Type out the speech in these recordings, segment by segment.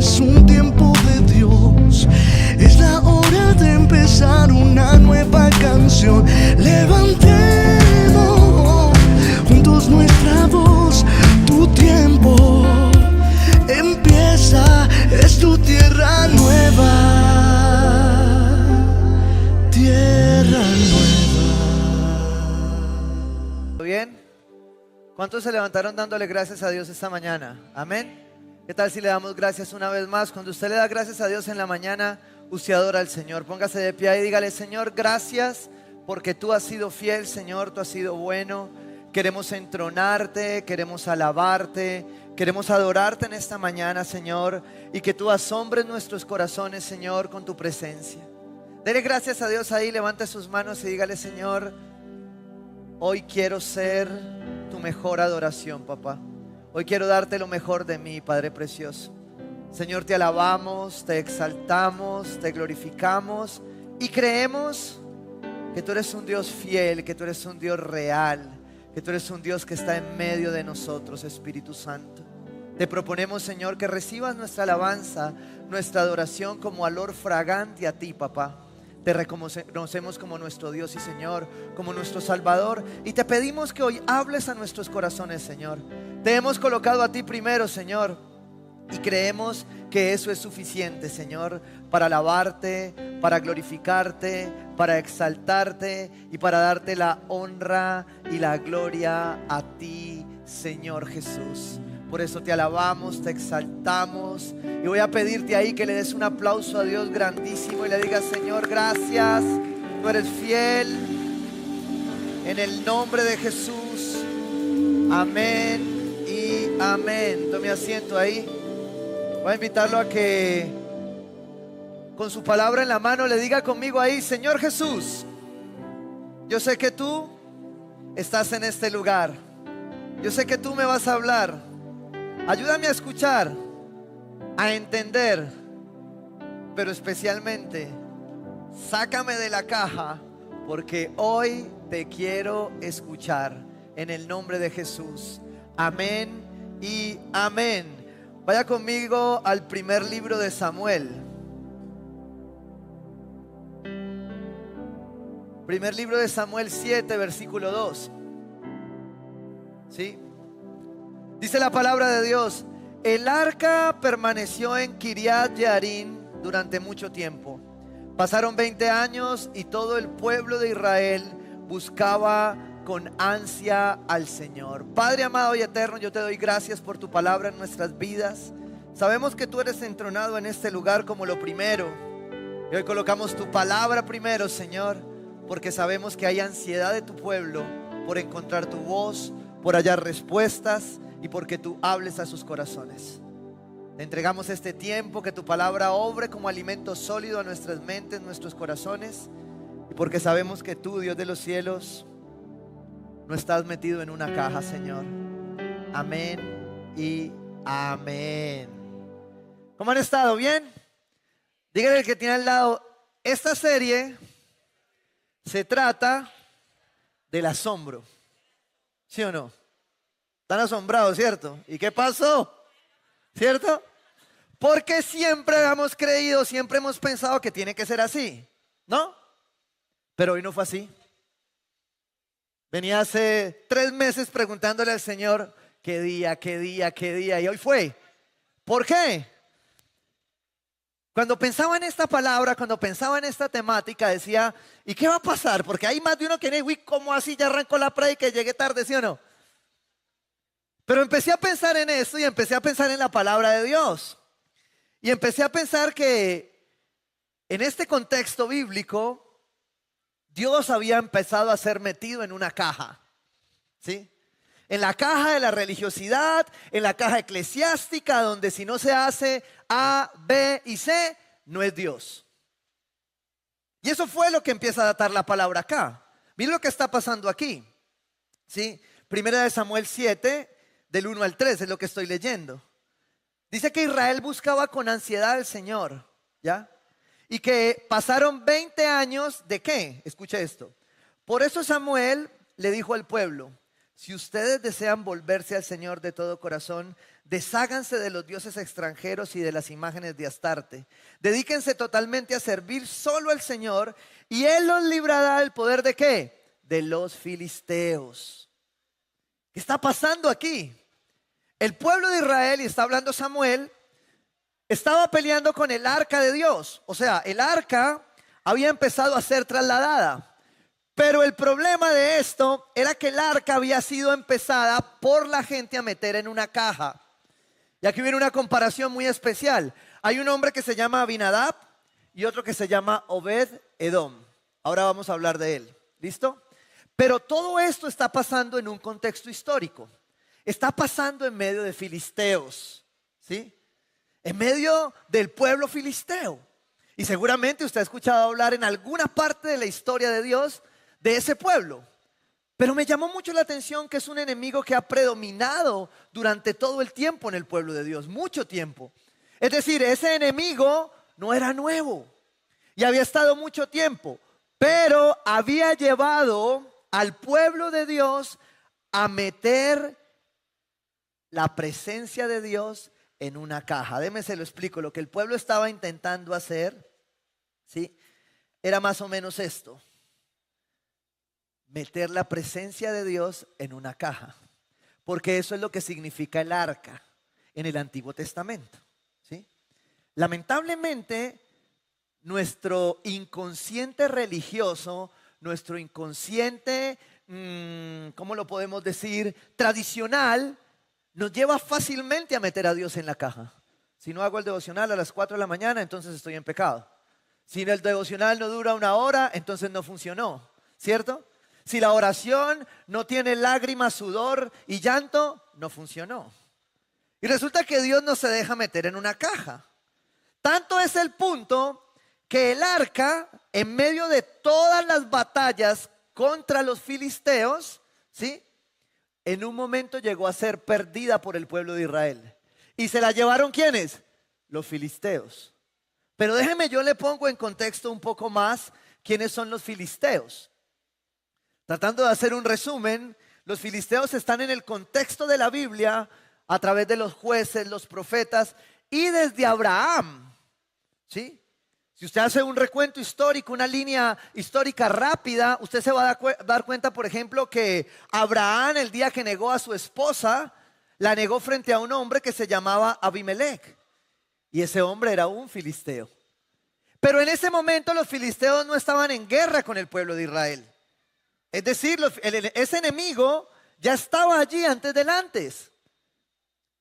es un tiempo de Dios. Es la hora de empezar una nueva canción. Levantemos juntos nuestra voz. Tu tiempo empieza, es tu tierra nueva. Tierra nueva. ¿Bien? ¿Cuántos se levantaron dándole gracias a Dios esta mañana? Amén. ¿Qué tal si le damos gracias una vez más? Cuando usted le da gracias a Dios en la mañana, usted adora al Señor. Póngase de pie y dígale: Señor, gracias porque tú has sido fiel, Señor, tú has sido bueno. Queremos entronarte, queremos alabarte, queremos adorarte en esta mañana, Señor, y que tú asombres nuestros corazones, Señor, con tu presencia. Dele gracias a Dios ahí, levante sus manos y dígale: Señor, hoy quiero ser tu mejor adoración, papá. Hoy quiero darte lo mejor de mí, Padre precioso. Señor, te alabamos, te exaltamos, te glorificamos y creemos que tú eres un Dios fiel, que tú eres un Dios real, que tú eres un Dios que está en medio de nosotros, Espíritu Santo. Te proponemos, Señor, que recibas nuestra alabanza, nuestra adoración como olor fragante a ti, papá. Te reconocemos como nuestro Dios y Señor, como nuestro Salvador, y te pedimos que hoy hables a nuestros corazones, Señor. Te hemos colocado a ti primero, Señor, y creemos que eso es suficiente, Señor, para alabarte, para glorificarte, para exaltarte y para darte la honra y la gloria a ti, Señor Jesús. Por eso te alabamos, te exaltamos, y voy a pedirte ahí que le des un aplauso a Dios grandísimo y le digas: Señor, gracias, tú eres fiel, en el nombre de Jesús, amén y amén. Tome asiento ahí. Voy a invitarlo a que con su palabra en la mano le diga conmigo ahí: Señor Jesús, yo sé que tú estás en este lugar, yo sé que tú me vas a hablar. Ayúdame a escuchar, a entender, pero especialmente sácame de la caja, porque hoy te quiero escuchar, en el nombre de Jesús. Amén y amén. Vaya conmigo al primer libro de Samuel. Primer libro de Samuel 7, versículo 2. ¿Sí? Dice la palabra de Dios: el arca permaneció en Kiriat Jearim durante mucho tiempo. Pasaron 20 años y todo el pueblo de Israel buscaba con ansia al Señor. Padre amado y eterno, yo te doy gracias por tu palabra en nuestras vidas. Sabemos que tú eres entronado en este lugar como lo primero, y hoy colocamos tu palabra primero, Señor, porque sabemos que hay ansiedad de tu pueblo por encontrar tu voz, por hallar respuestas y porque tú hables a sus corazones. Te entregamos este tiempo, que tu palabra obre como alimento sólido a nuestras mentes, nuestros corazones, y porque sabemos que tú, Dios de los cielos, no estás metido en una caja, Señor. Amén y amén. ¿Cómo han estado? ¿Bien? Dígale al que tiene al lado: esta serie se trata del asombro. ¿Sí o no? Están asombrados, ¿cierto? ¿Y qué pasó? ¿Cierto? Porque siempre hemos creído, siempre hemos pensado que tiene que ser así, ¿no? Pero hoy no fue así. Venía hace 3 meses preguntándole al Señor: ¿qué día, qué día, qué día? Y hoy fue. ¿Por qué? Cuando pensaba en esta palabra, cuando pensaba en esta temática, decía: ¿y qué va a pasar? Porque hay más de uno que dice: uy, ¿cómo así ya arrancó la prédica y llegué tarde, ¿sí o no? Pero empecé a pensar en esto y empecé a pensar en la palabra de Dios. Y empecé a pensar que en este contexto bíblico, Dios había empezado a ser metido en una caja, ¿sí? En la caja de la religiosidad, en la caja eclesiástica, donde si no se hace A, B y C, no es Dios. Y eso fue lo que empieza a datar la palabra acá. Miren lo que está pasando aquí, ¿sí? Primera de Samuel 7, del 1 al 3 es lo que estoy leyendo. Dice que Israel buscaba con ansiedad al Señor, ¿ya? Y que pasaron 20 años de ¿qué? Escucha esto. Por eso Samuel le dijo al pueblo: si ustedes desean volverse al Señor de todo corazón, desháganse de los dioses extranjeros y de las imágenes de Astarte. Dedíquense totalmente a servir solo al Señor y Él los librará del poder ¿de qué? De los filisteos. ¿Qué está pasando aquí? El pueblo de Israel, y está hablando Samuel, estaba peleando con el arca de Dios. O sea, el arca había empezado a ser trasladada. Pero el problema de esto era que el arca había sido empezada por la gente a meter en una caja. Y aquí viene una comparación muy especial. Hay un hombre que se llama Abinadab y otro que se llama Obed Edom. Ahora vamos a hablar de él. ¿Listo? Pero todo esto está pasando en un contexto histórico. Está pasando en medio de filisteos. ¿Sí? En medio del pueblo filisteo. Y seguramente usted ha escuchado hablar en alguna parte de la historia de Dios de ese pueblo. Pero me llamó mucho la atención que es un enemigo que ha predominado durante todo el tiempo en el pueblo de Dios, mucho tiempo. Es decir, ese enemigo no era nuevo y había estado mucho tiempo, pero había llevado al pueblo de Dios a meter la presencia de Dios en una caja. Déjeme se lo explico. Lo que el pueblo estaba intentando hacer, ¿sí?, era más o menos esto: meter la presencia de Dios en una caja, porque eso es lo que significa el arca en el Antiguo Testamento, ¿sí? Lamentablemente, nuestro inconsciente religioso, nuestro inconsciente, ¿cómo lo podemos decir?, tradicional, nos lleva fácilmente a meter a Dios en la caja. Si no hago el devocional a las 4 de la mañana, entonces estoy en pecado. Si el devocional no dura 1 hora, entonces no funcionó, ¿cierto? Si la oración no tiene lágrimas, sudor y llanto, no funcionó. Y resulta que Dios no se deja meter en una caja. Tanto es el punto que el arca, en medio de todas las batallas contra los filisteos, ¿sí?, en un momento llegó a ser perdida por el pueblo de Israel. ¿Y se la llevaron quiénes? Los filisteos. Pero déjeme, yo le pongo en contexto un poco más quiénes son los filisteos. Tratando de hacer un resumen, los filisteos están en el contexto de la Biblia a través de los jueces, los profetas y desde Abraham, ¿sí? Si usted hace un recuento histórico, una línea histórica rápida, usted se va a dar cuenta, por ejemplo, que Abraham, el día que negó a su esposa, la negó frente a un hombre que se llamaba Abimelech. Y ese hombre era un filisteo. Pero en ese momento los filisteos no estaban en guerra con el pueblo de Israel. Es decir, ese enemigo ya estaba allí antes del antes.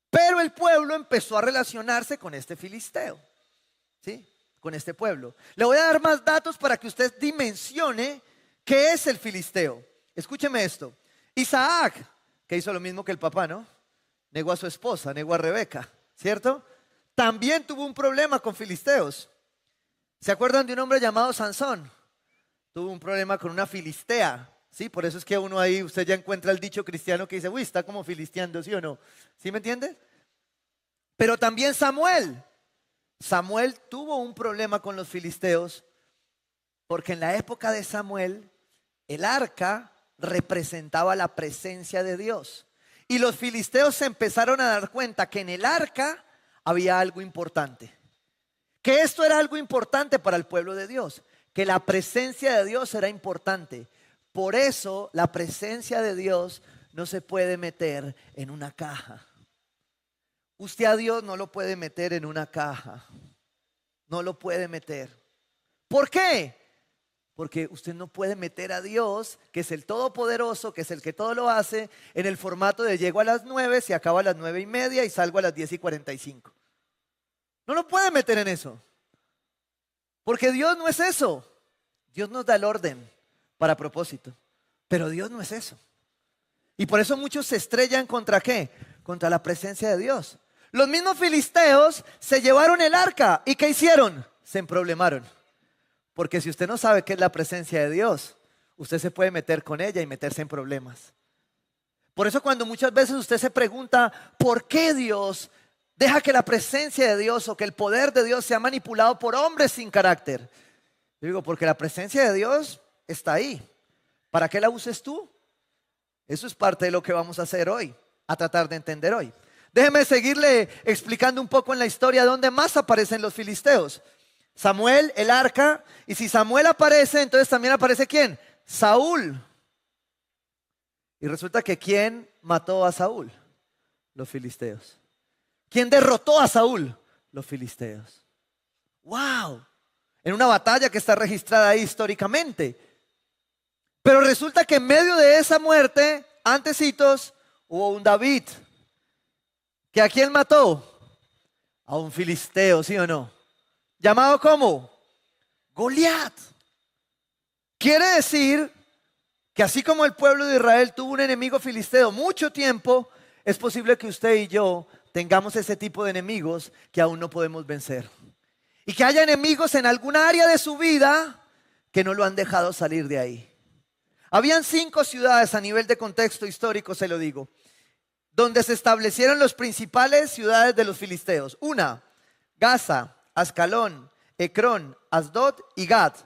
Pero el pueblo empezó a relacionarse con este filisteo, ¿sí?, con este pueblo. Le voy a dar más datos para que usted dimensione qué es el filisteo. Escúcheme esto. Isaac, que hizo lo mismo que el papá, ¿no? Negó a su esposa, negó a Rebeca, ¿cierto? También tuvo un problema con filisteos. ¿Se acuerdan de un hombre llamado Sansón? Tuvo un problema con una filistea. Sí, por eso es que uno ahí, usted ya encuentra el dicho cristiano que dice, uy, está como filisteando, ¿sí o no? ¿Sí me entiende? Pero también Samuel tuvo un problema con los filisteos porque en la época de Samuel el arca representaba la presencia de Dios. Y los filisteos se empezaron a dar cuenta que en el arca había algo importante. Que esto era algo importante para el pueblo de Dios. Que la presencia de Dios era importante. Por eso la presencia de Dios no se puede meter en una caja. Usted a Dios no lo puede meter en una caja. No lo puede meter. ¿Por qué? Porque usted no puede meter a Dios, que es el Todopoderoso, que es el que todo lo hace, en el formato de llego a las 9, se acaba a las 9:30 y salgo a las 10:45. No lo puede meter en eso. Porque Dios no es eso. Dios nos da el orden para propósito. Pero Dios no es eso. Y por eso muchos se estrellan ¿contra qué? Contra la presencia de Dios. Los mismos filisteos se llevaron el arca. ¿Y qué hicieron? Se emproblemaron. Porque si usted no sabe qué es la presencia de Dios, usted se puede meter con ella y meterse en problemas. Por eso cuando muchas veces usted se pregunta, ¿por qué Dios deja que la presencia de Dios o que el poder de Dios sea manipulado por hombres sin carácter? Yo digo, porque la presencia de Dios está ahí. ¿Para qué la uses tú? Eso es parte de lo que vamos a hacer hoy, a tratar de entender hoy. Déjeme seguirle explicando un poco en la historia dónde más aparecen los filisteos. Samuel, el arca, y si Samuel aparece, entonces también aparece ¿quién? Saúl. Y resulta que ¿quién mató a Saúl? Los filisteos. ¿Quién derrotó a Saúl? Los filisteos. ¡Wow! En una batalla que está registrada ahí históricamente. Pero resulta que en medio de esa muerte, antecitos, hubo un David. ¿Que a quién mató? A un filisteo, ¿sí o no? ¿Llamado cómo? Goliat. Quiere decir que así como el pueblo de Israel tuvo un enemigo filisteo mucho tiempo, es posible que usted y yo tengamos ese tipo de enemigos que aún no podemos vencer. Y que haya enemigos en alguna área de su vida que no lo han dejado salir de ahí. Habían 5 ciudades a nivel de contexto histórico, se lo digo, donde se establecieron las principales ciudades de los filisteos. Una, Gaza, Ascalón, Ecrón, Asdod y Gat,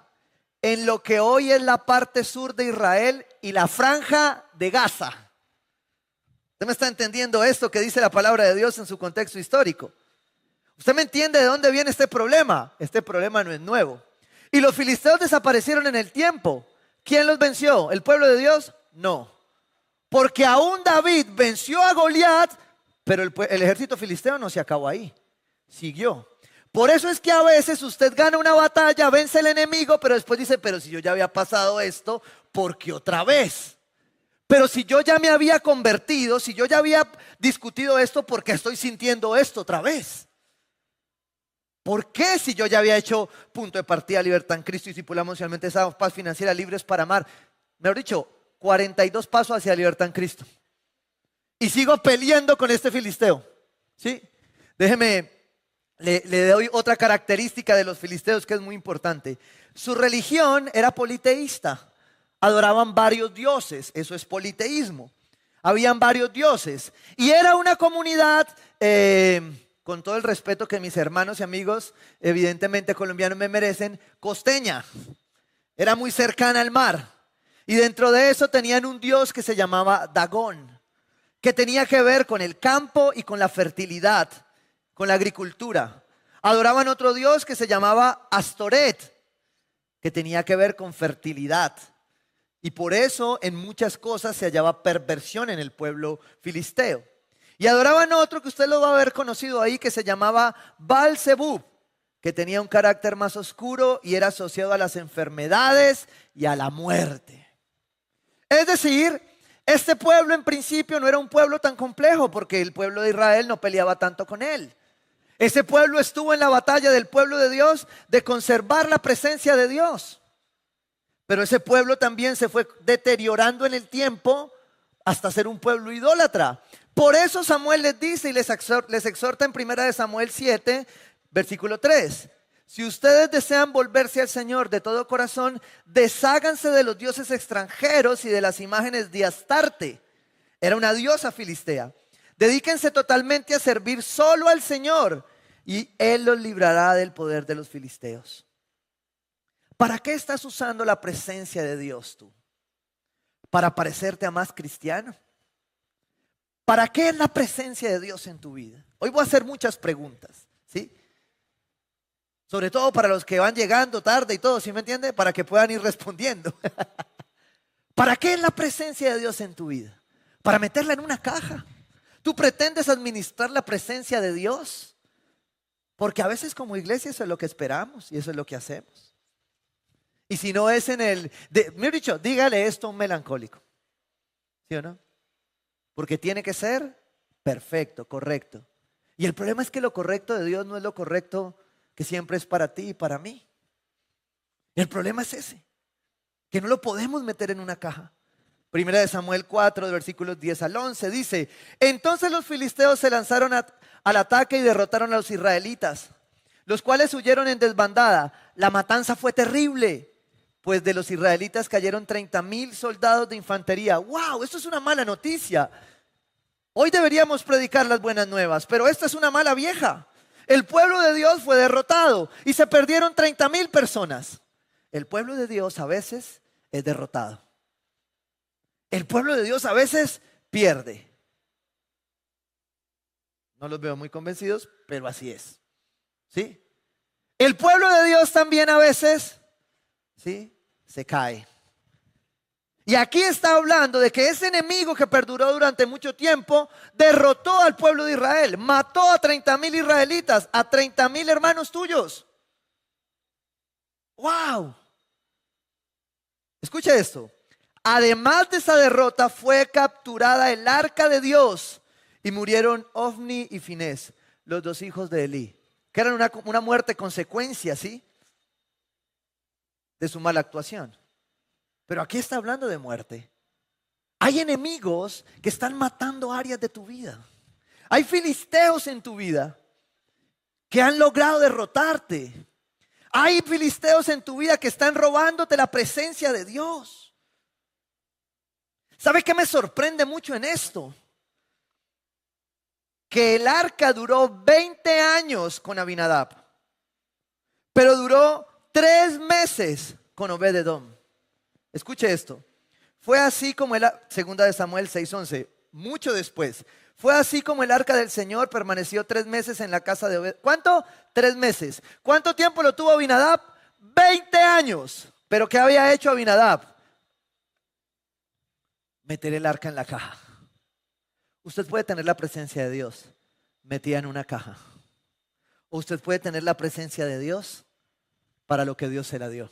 en lo que hoy es la parte sur de Israel y la franja de Gaza. ¿Usted me está entendiendo esto que dice la palabra de Dios en su contexto histórico? ¿Usted me entiende de dónde viene este problema? Este problema no es nuevo. Y los filisteos desaparecieron en el tiempo. ¿Quién los venció? ¿El pueblo de Dios? No. Porque aún David venció a Goliat, pero el ejército filisteo no se acabó ahí. Siguió. Por eso es que a veces usted gana una batalla, vence el enemigo, pero después dice, pero si yo ya había pasado esto, ¿por qué otra vez? Pero si yo ya me había convertido, si yo ya había discutido esto, ¿por qué estoy sintiendo esto otra vez? ¿Por qué si yo ya había hecho punto de partida, libertad en Cristo y discipulamos socialmente esa paz financiera, libres para amar? Mejor dicho, 42 pasos hacia libertad en Cristo. Y sigo peleando con este filisteo. ¿Sí? Déjeme, le doy otra característica de los filisteos que es muy importante. Su religión era politeísta. Adoraban varios dioses. Eso es politeísmo. Habían varios dioses. Y era una comunidad... con todo el respeto que mis hermanos y amigos, evidentemente colombianos me merecen, costeña. Era muy cercana al mar. Y dentro de eso tenían un dios que se llamaba Dagón, que tenía que ver con el campo y con la fertilidad, con la agricultura. Adoraban otro dios que se llamaba Astoret, que tenía que ver con fertilidad. Y por eso en muchas cosas se hallaba perversión en el pueblo filisteo. Y adoraban otro que usted lo va a haber conocido ahí, que se llamaba Baal-zebub, que tenía un carácter más oscuro y era asociado a las enfermedades y a la muerte. Es decir, este pueblo en principio no era un pueblo tan complejo, porque el pueblo de Israel no peleaba tanto con él. Ese pueblo estuvo en la batalla del pueblo de Dios de conservar la presencia de Dios. Pero ese pueblo también se fue deteriorando en el tiempo hasta ser un pueblo idólatra. Por eso Samuel les dice y les exhorta en 1 Samuel 7, versículo 3. Si ustedes desean volverse al Señor de todo corazón, desháganse de los dioses extranjeros y de las imágenes de Astarte. Era una diosa filistea. Dedíquense totalmente a servir solo al Señor y Él los librará del poder de los filisteos. ¿Para qué estás usando la presencia de Dios tú? ¿Para parecerte a más cristiano? ¿Para qué es la presencia de Dios en tu vida? Hoy voy a hacer muchas preguntas, ¿sí? Sobre todo para los que van llegando tarde y todo, ¿sí me entiende? Para que puedan ir respondiendo. ¿Para qué es la presencia de Dios en tu vida? ¿Para meterla en una caja? ¿Tú pretendes administrar la presencia de Dios? Porque a veces como iglesia eso es lo que esperamos y eso es lo que hacemos. Y si no es me he dicho, dígale esto a un melancólico. ¿Sí o no? Porque tiene que ser perfecto, correcto. Y el problema es que lo correcto de Dios no es lo correcto que siempre es para ti y para mí. El problema es ese, que no lo podemos meter en una caja. 1 Samuel 4, versículos 10 al 11, dice: entonces los filisteos se lanzaron al ataque y derrotaron a los israelitas, los cuales huyeron en desbandada. La matanza fue terrible, pues de los israelitas cayeron 30,000 soldados de infantería. ¡Wow! Esto es una mala noticia. Hoy deberíamos predicar las buenas nuevas, pero esta es una mala vieja. El pueblo de Dios fue derrotado y se perdieron 30,000 personas. El pueblo de Dios a veces es derrotado. El pueblo de Dios a veces pierde. No los veo muy convencidos, pero así es. ¿Sí? El pueblo de Dios también a veces, ¿sí?, se cae. Y aquí está hablando de que ese enemigo que perduró durante mucho tiempo derrotó al pueblo de Israel, mató a 30,000 israelitas, a 30,000 hermanos tuyos. ¡Wow! Escucha esto. Además de esa derrota fue capturada el arca de Dios y murieron Ofni y Finés, los dos hijos de Elí, que eran una muerte consecuencia, ¿sí?, de su mala actuación. Pero aquí está hablando de muerte. Hay enemigos que están matando áreas de tu vida. Hay filisteos en tu vida que han logrado derrotarte. Hay filisteos en tu vida que están robándote la presencia de Dios. ¿Sabe qué me sorprende mucho en esto? Que el arca duró 20 años con Abinadab, pero duró 3 meses con Obed-edom. Escuche esto. Fue así como segunda de Samuel 6:11, mucho después. Fue así como el arca del Señor permaneció 3 meses en la casa de Obed. ¿Cuánto? 3 meses. ¿Cuánto tiempo lo tuvo Abinadab? 20 años. ¿Pero qué había hecho Abinadab? Meter el arca en la caja. Usted puede tener la presencia de Dios metida en una caja. O usted puede tener la presencia de Dios para lo que Dios se la dio.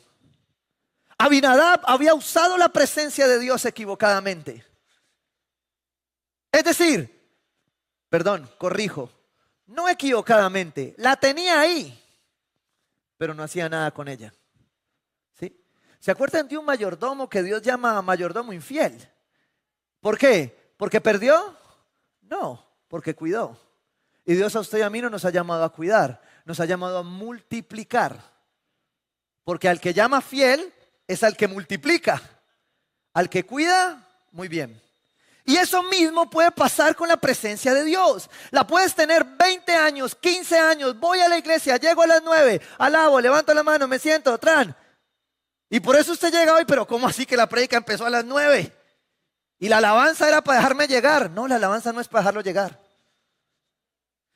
Abinadab había usado la presencia de Dios equivocadamente. Es decir, corrijo, no equivocadamente, la tenía ahí, pero no hacía nada con ella. ¿Sí? ¿Se acuerdan de un mayordomo que Dios llama mayordomo infiel? ¿Por qué? ¿Porque perdió? No, porque cuidó. Y Dios a usted y a mí no nos ha llamado a cuidar, nos ha llamado a multiplicar. Porque al que llama fiel es al que multiplica. Al que cuida, muy bien. Y eso mismo puede pasar con la presencia de Dios. La puedes tener 20 años, 15 años, voy a la iglesia, llego a las 9, alabo, levanto la mano, me siento, y por eso usted llega hoy, pero ¿cómo así que la prédica empezó a las 9? Y la alabanza era para dejarme llegar. No, la alabanza no es para dejarlo llegar.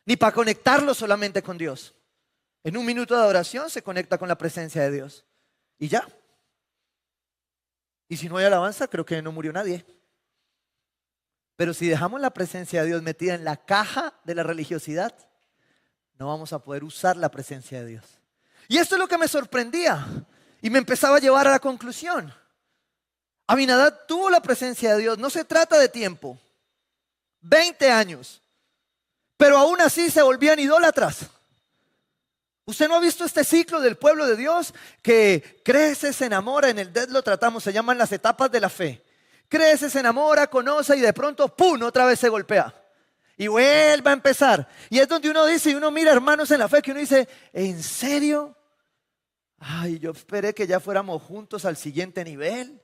Ni para conectarlo solamente con Dios. En un minuto de adoración se conecta con la presencia de Dios. Y ya. Y si no hay alabanza, creo que no murió nadie. Pero si dejamos la presencia de Dios metida en la caja de la religiosidad, no vamos a poder usar la presencia de Dios. Y esto es lo que me sorprendía. Y me empezaba a llevar a la conclusión. Abinadab tuvo la presencia de Dios. No se trata de tiempo. 20 años. Pero aún así se volvían idólatras. ¿Usted no ha visto este ciclo del pueblo de Dios que crece, se enamora? En el DED lo tratamos, se llaman las etapas de la fe. Crece, se enamora, conoce y de pronto ¡pum!, otra vez se golpea. Y vuelve a empezar. Y es donde uno dice, y uno mira hermanos en la fe que uno dice, ¿en serio? Ay, yo esperé que ya fuéramos juntos al siguiente nivel.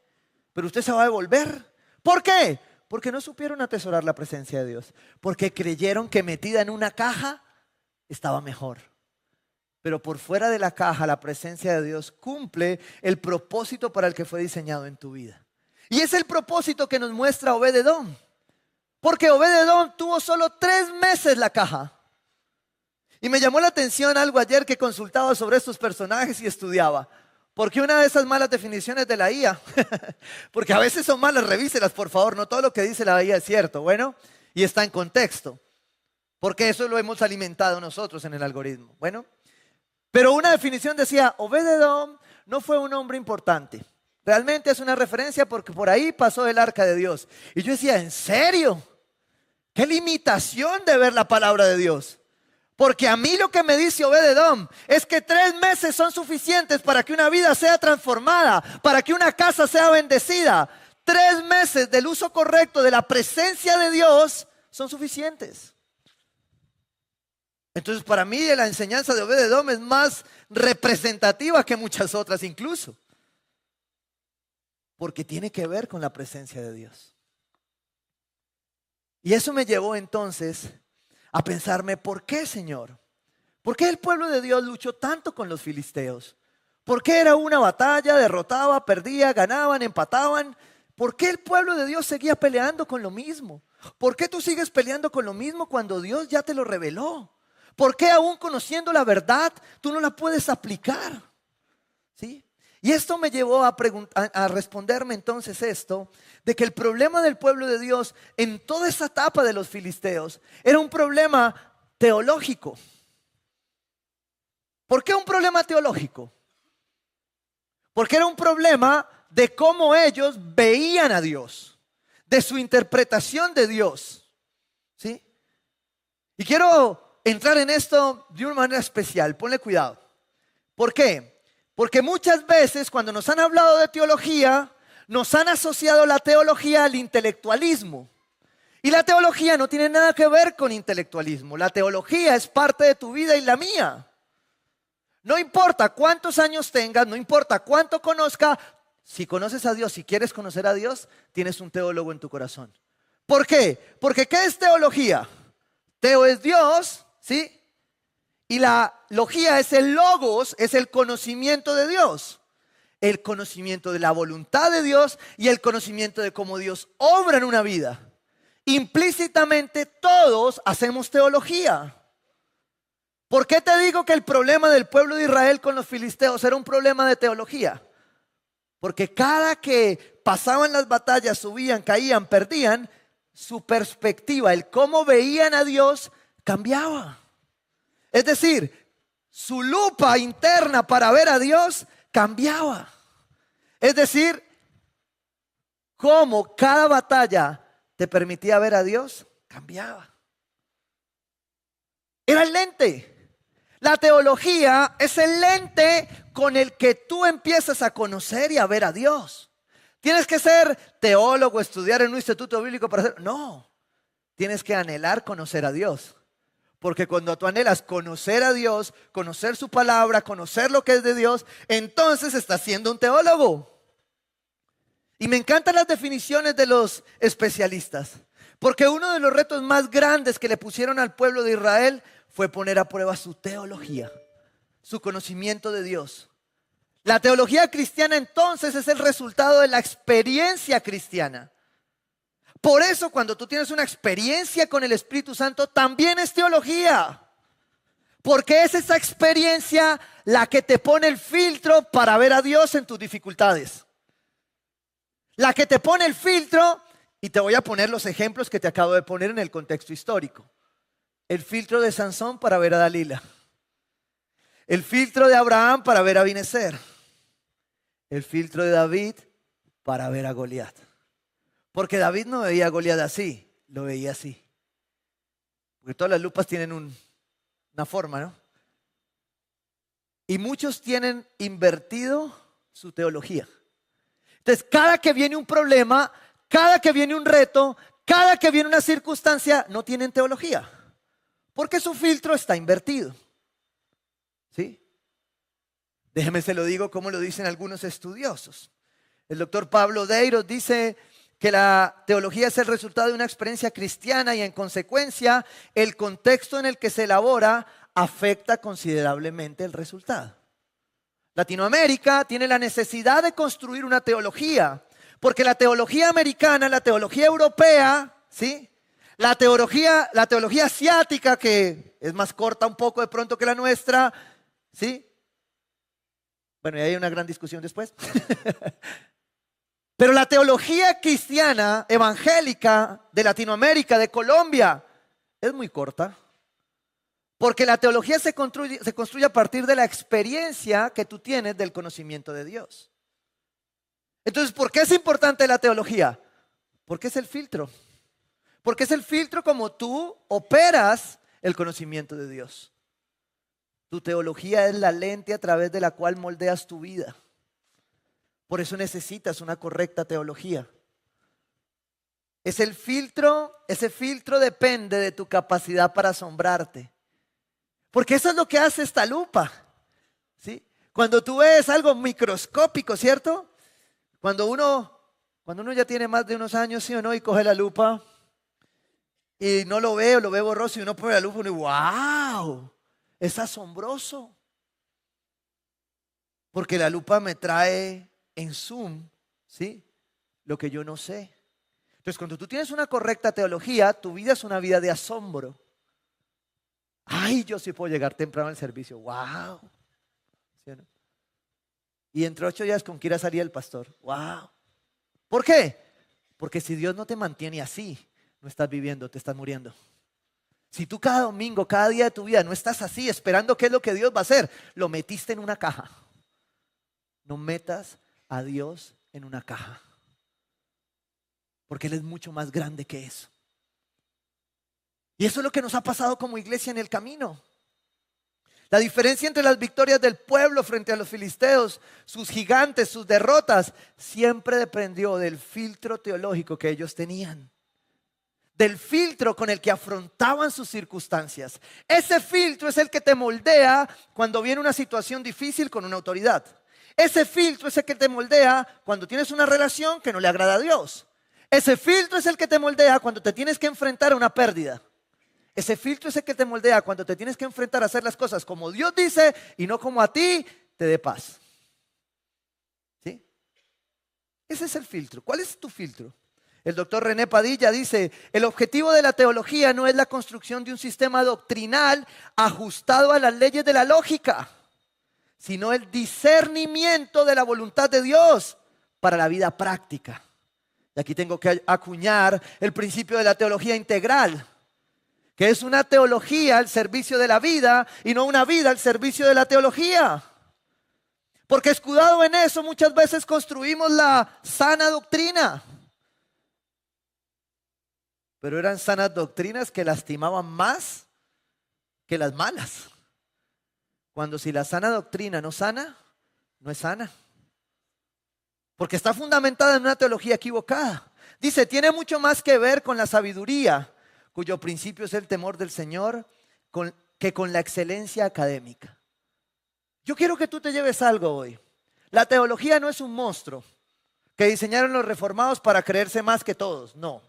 Pero usted se va a devolver. ¿Por qué? Porque no supieron atesorar la presencia de Dios. Porque creyeron que metida en una caja estaba mejor. Pero por fuera de la caja, la presencia de Dios cumple el propósito para el que fue diseñado en tu vida. Y es el propósito que nos muestra Obed-edom. Porque Obed-edom tuvo solo 3 meses la caja. Y me llamó la atención algo ayer que consultaba sobre estos personajes y estudiaba. Porque una de esas malas definiciones de la IA, porque a veces son malas, revíselas por favor, no todo lo que dice la IA es cierto, bueno, y está en contexto. Porque eso lo hemos alimentado nosotros en el algoritmo, bueno. Pero una definición decía, Obed-edom no fue un hombre importante. Realmente es una referencia porque por ahí pasó el arca de Dios. Y yo decía, ¿en serio? ¿Qué limitación de ver la palabra de Dios? Porque a mí lo que me dice Obed-edom es que 3 meses son suficientes para que una vida sea transformada, para que una casa sea bendecida. 3 meses del uso correcto de la presencia de Dios son suficientes. Entonces para mí la enseñanza de Obed-edom es más representativa que muchas otras incluso. Porque tiene que ver con la presencia de Dios. Y eso me llevó entonces a pensarme, ¿por qué, Señor? ¿Por qué el pueblo de Dios luchó tanto con los filisteos? ¿Por qué era una batalla, derrotaba, perdía, ganaban, empataban? ¿Por qué el pueblo de Dios seguía peleando con lo mismo? ¿Por qué tú sigues peleando con lo mismo cuando Dios ya te lo reveló? ¿Por qué aún conociendo la verdad tú no la puedes aplicar? ¿Sí? Y esto me llevó a responderme entonces esto, de que el problema del pueblo de Dios en toda esa etapa de los filisteos era un problema teológico. ¿Por qué un problema teológico? Porque era un problema de cómo ellos veían a Dios, de su interpretación de Dios. ¿Sí? Y quiero entrar en esto de una manera especial, ponle cuidado. ¿Por qué? Porque muchas veces cuando nos han hablado de teología, nos han asociado la teología al intelectualismo. Y la teología no tiene nada que ver con intelectualismo. La teología es parte de tu vida y la mía. No importa cuántos años tengas, no importa cuánto conozcas, si conoces a Dios, si quieres conocer a Dios, tienes un teólogo en tu corazón. ¿Por qué? Porque ¿qué es teología? Teo es Dios, ¿sí? Y la logía es el logos, es el conocimiento de Dios. El conocimiento de la voluntad de Dios y el conocimiento de cómo Dios obra en una vida. Implícitamente todos hacemos teología. ¿Por qué te digo que el problema del pueblo de Israel con los filisteos era un problema de teología? Porque cada que pasaban las batallas, subían, caían, perdían, su perspectiva, el cómo veían a Dios, cambiaba. Es decir, su lupa interna para ver a Dios cambiaba. Es decir, cómo cada batalla te permitía ver a Dios, cambiaba. Era el lente. La teología es el lente con el que tú empiezas a conocer y a ver a Dios. Tienes que ser teólogo, estudiar en un instituto bíblico para hacer. No, tienes que anhelar conocer a Dios. Porque cuando tú anhelas conocer a Dios, conocer su palabra, conocer lo que es de Dios, entonces estás siendo un teólogo. Y me encantan las definiciones de los especialistas. Porque uno de los retos más grandes que le pusieron al pueblo de Israel fue poner a prueba su teología, su conocimiento de Dios. La teología cristiana entonces es el resultado de la experiencia cristiana. Por eso cuando tú tienes una experiencia con el Espíritu Santo, también es teología. Porque es esa experiencia la que te pone el filtro para ver a Dios en tus dificultades. La que te pone el filtro, y te voy a poner los ejemplos que te acabo de poner en el contexto histórico. El filtro de Sansón para ver a Dalila. El filtro de Abraham para ver a Ebenezer. El filtro de David para ver a Goliat. Porque David no veía a Goliat así, lo veía así. Porque todas las lupas tienen una forma, ¿no? Y muchos tienen invertido su teología. Entonces, cada que viene un problema, cada que viene un reto, cada que viene una circunstancia, no tienen teología. Porque su filtro está invertido. ¿Sí? Déjeme se lo digo como lo dicen algunos estudiosos. El doctor Pablo Deiros dice que la teología es el resultado de una experiencia cristiana y en consecuencia el contexto en el que se elabora afecta considerablemente el resultado. Latinoamérica tiene la necesidad de construir una teología, porque la teología americana, la teología europea, ¿sí? La teología asiática, que es más corta un poco de pronto que la nuestra, ¿sí? Bueno, y hay una gran discusión después. Pero la teología cristiana, evangélica, de Latinoamérica, de Colombia, es muy corta. Porque la teología se construye a partir de la experiencia que tú tienes del conocimiento de Dios. Entonces, ¿por qué es importante la teología? Porque es el filtro. Porque es el filtro como tú operas el conocimiento de Dios. Tu teología es la lente a través de la cual moldeas tu vida. Por eso necesitas una correcta teología. Es el filtro, ese filtro depende de tu capacidad para asombrarte. Porque eso es lo que hace esta lupa. ¿Sí? Cuando tú ves algo microscópico, ¿cierto? Cuando uno ya tiene más de unos años, ¿sí o no? Y coge la lupa y no lo ve o lo ve borroso y uno pone la lupa y uno dice, ¡wow! Es asombroso. Porque la lupa me trae en zoom, ¿sí? lo que yo no sé. Entonces, cuando tú tienes una correcta teología, tu vida es una vida de asombro. Ay, yo sí puedo llegar temprano al servicio. ¡Wow! ¿Sí o no? Y entre 8 días con que irá a salir el pastor. ¡Wow! ¿Por qué? Porque si Dios no te mantiene así, no estás viviendo, te estás muriendo. Si tú cada domingo, cada día de tu vida no estás así esperando qué es lo que Dios va a hacer, lo metiste en una caja. No metas a Dios en una caja. Porque Él es mucho más grande que eso. Y eso es lo que nos ha pasado como iglesia en el camino. La diferencia entre las victorias del pueblo frente a los filisteos, sus gigantes, sus derrotas, siempre dependió del filtro teológico que ellos tenían. Del filtro con el que afrontaban sus circunstancias. Ese filtro es el que te moldea cuando viene una situación difícil con una autoridad. Ese filtro es el que te moldea cuando tienes una relación que no le agrada a Dios. Ese filtro es el que te moldea cuando te tienes que enfrentar a una pérdida. Ese filtro es el que te moldea cuando te tienes que enfrentar a hacer las cosas como Dios dice y no como a ti te dé paz. ¿Sí? Ese es el filtro. ¿Cuál es tu filtro? El doctor René Padilla dice, el objetivo de la teología no es la construcción de un sistema doctrinal ajustado a las leyes de la lógica, sino el discernimiento de la voluntad de Dios para la vida práctica. Y aquí tengo que acuñar el principio de la teología integral, que es una teología al servicio de la vida y no una vida al servicio de la teología. Porque escudado en eso muchas veces construimos la sana doctrina. Pero eran sanas doctrinas que lastimaban más que las malas. Cuando si la sana doctrina no sana, no es sana. Porque está fundamentada en una teología equivocada. Dice, tiene mucho más que ver con la sabiduría, cuyo principio es el temor del Señor, que con la excelencia académica. Yo quiero que tú te lleves algo hoy. La teología no es un monstruo que diseñaron los reformados para creerse más que todos, no.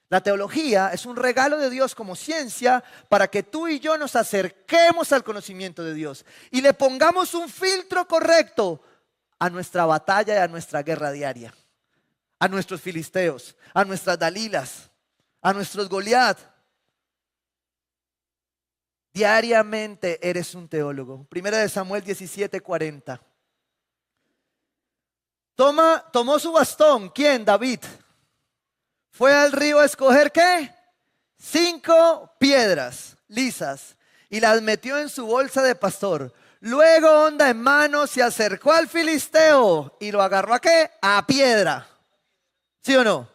La teología es un regalo de Dios como ciencia para que tú y yo nos acerquemos al conocimiento de Dios y le pongamos un filtro correcto a nuestra batalla y a nuestra guerra diaria, a nuestros filisteos, a nuestras Dalilas, a nuestros Goliat. Diariamente eres un teólogo. Primera de Samuel 17:40. Tomó su bastón. ¿Quién? David. Fue al río a escoger ¿qué? 5 piedras lisas y las metió en su bolsa de pastor. Luego, honda en mano, se acercó al filisteo y lo agarró ¿a qué? A piedra. ¿Sí o no?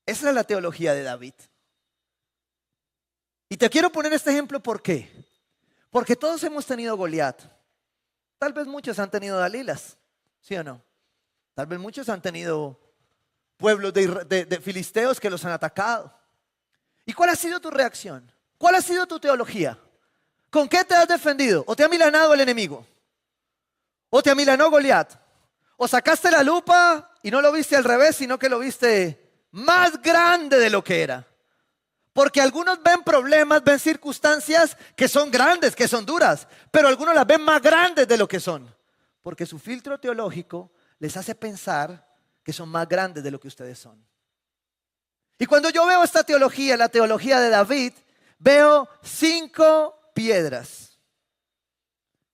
Esa es la teología de David. Y te quiero poner este ejemplo, ¿por qué? Porque todos hemos tenido Goliat. Tal vez muchos han tenido Dalilas, ¿sí o no? Tal vez muchos han tenido pueblos de filisteos que los han atacado. ¿Y cuál ha sido tu reacción? ¿Cuál ha sido tu teología? ¿Con qué te has defendido? ¿O te ha milanado el enemigo? ¿O te amilanó Goliat? ¿O sacaste la lupa y no lo viste al revés, sino que lo viste más grande de lo que era? Porque algunos ven problemas, ven circunstancias que son grandes, que son duras, pero algunos las ven más grandes de lo que son. Porque su filtro teológico les hace pensar que son más grandes de lo que ustedes son. Y cuando yo veo esta teología, la teología de David, veo 5 piedras.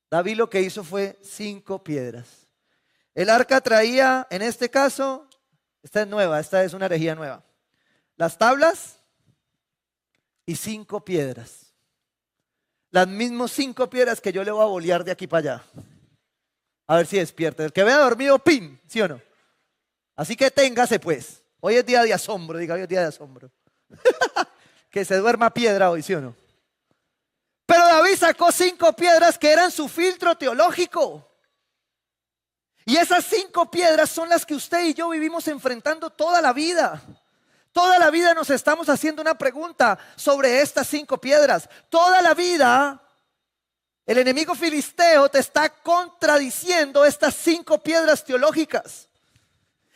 David lo que hizo fue 5 piedras. El arca traía, en este caso, esta es nueva, esta es una herejía nueva. Las tablas y 5 piedras. Las mismas 5 piedras que yo le voy a bolear de aquí para allá. A ver si despierta. El que vea dormido, ¡pim! ¿Sí o no? Así que téngase pues. Hoy es día de asombro, diga, hoy es día de asombro. Que se duerma piedra hoy, ¿sí o no? Pero David sacó 5 piedras que eran su filtro teológico. Y esas 5 piedras son las que usted y yo vivimos enfrentando toda la vida. Toda la vida nos estamos haciendo una pregunta sobre estas 5 piedras. Toda la vida el enemigo filisteo te está contradiciendo estas 5 piedras teológicas.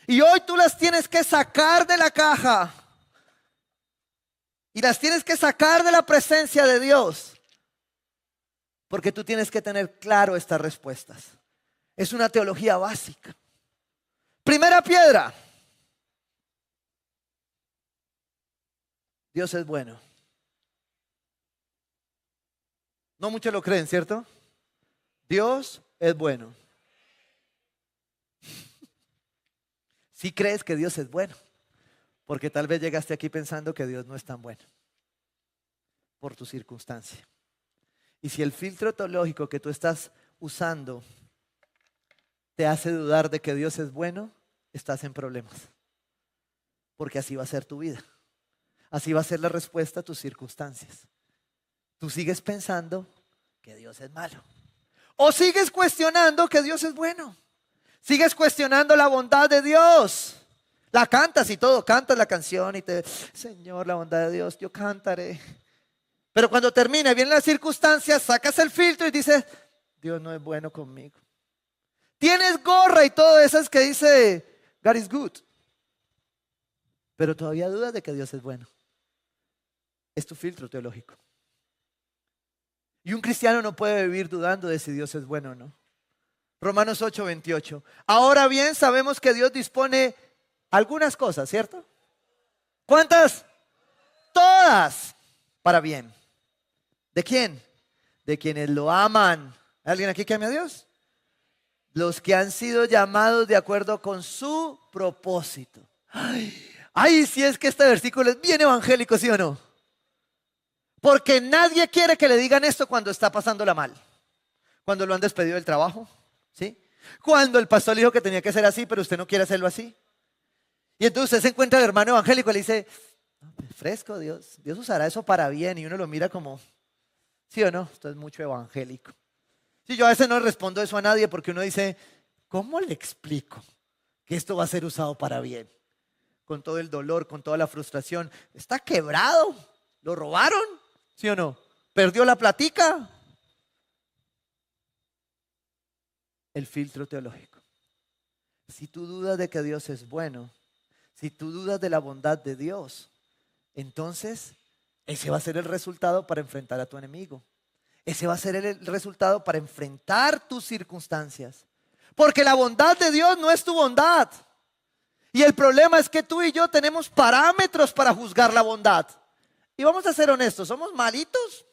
Y hoy tú las tienes que sacar de la caja. Y las tienes que sacar de la presencia de Dios. Porque tú tienes que tener claro estas respuestas. Es una teología básica. Primera piedra. Dios es bueno. No muchos lo creen, ¿cierto? Dios es bueno. Si crees que Dios es bueno, porque tal vez llegaste aquí pensando que Dios no es tan bueno por tu circunstancia. Y si el filtro teológico que tú estás usando te hace dudar de que Dios es bueno, estás en problemas. Porque así va a ser tu vida. Así va a ser la respuesta a tus circunstancias. Tú sigues pensando que Dios es malo. O sigues cuestionando que Dios es bueno. Sigues cuestionando la bondad de Dios. La cantas y todo, cantas la canción y te, Señor, la bondad de Dios, yo cantaré. Pero cuando termina, vienen las circunstancias, sacas el filtro y dices, Dios no es bueno conmigo. Tienes gorra y todo eso es que dice, God is good. Pero todavía dudas de que Dios es bueno. Es tu filtro teológico. Y un cristiano no puede vivir dudando de si Dios es bueno o no. Romanos 8:28. Ahora bien, sabemos que Dios dispone algunas cosas, ¿cierto? ¿Cuántas? Todas para bien. ¿De quién? De quienes lo aman. ¿Hay alguien aquí que ame a Dios? Los que han sido llamados de acuerdo con su propósito. Ay, si es que este versículo es bien evangélico, ¿sí o no? Porque nadie quiere que le digan esto cuando está pasándola mal. Cuando lo han despedido del trabajo, ¿sí? Cuando el pastor le dijo que tenía que ser así, pero usted no quiere hacerlo así. Y entonces usted se encuentra al hermano evangélico y le dice, no, pues fresco, Dios usará eso para bien. Y uno lo mira como, ¿sí o no? Esto es mucho evangélico. Sí, yo a veces no respondo eso a nadie porque uno dice, ¿cómo le explico que esto va a ser usado para bien? Con todo el dolor, con toda la frustración. Está quebrado, lo robaron, ¿sí o no? Perdió la platica. El filtro teológico. Si tú dudas de que Dios es bueno, si tú dudas de la bondad de Dios, entonces ese va a ser el resultado para enfrentar a tu enemigo. Ese va a ser el resultado para enfrentar tus circunstancias. Porque la bondad de Dios no es tu bondad. Y el problema es que tú y yo tenemos parámetros para juzgar la bondad. Y vamos a ser honestos, ¿somos malitos?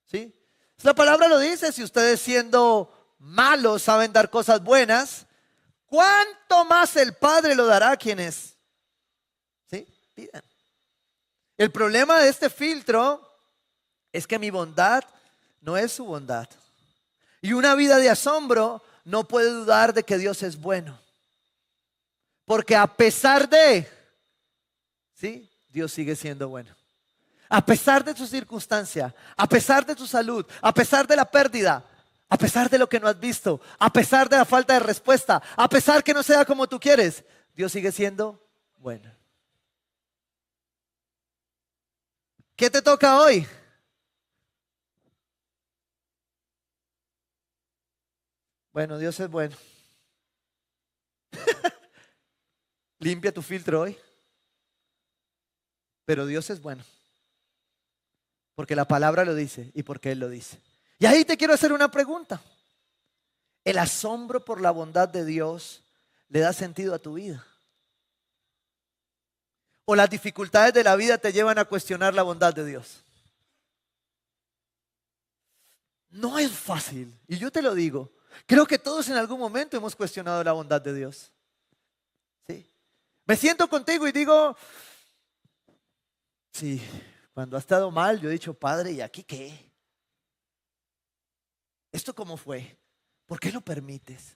¿Sí? La palabra lo dice, si ustedes siendo malos saben dar cosas buenas, ¿cuánto más el Padre lo dará a quienes? ¿Sí? Pidan. El problema de este filtro es que mi bondad no es su bondad. Y una vida de asombro no puede dudar de que Dios es bueno. Porque a pesar de, ¿sí? Dios sigue siendo bueno. A pesar de tu circunstancia, a pesar de tu salud, a pesar de la pérdida, a pesar de lo que no has visto, a pesar de la falta de respuesta, a pesar que no sea como tú quieres, Dios sigue siendo bueno. ¿Qué te toca hoy? Bueno, Dios es bueno. Limpia tu filtro hoy. Pero Dios es bueno. Porque la palabra lo dice y porque Él lo dice. Y ahí te quiero hacer una pregunta. ¿El asombro por la bondad de Dios le da sentido a tu vida? ¿O las dificultades de la vida te llevan a cuestionar la bondad de Dios? No es fácil. Y yo te lo digo. Creo que todos en algún momento hemos cuestionado la bondad de Dios. ¿Sí? Me siento contigo y digo, sí, cuando ha estado mal yo he dicho, Padre, ¿y aquí qué? ¿Esto cómo fue? ¿Por qué lo permites?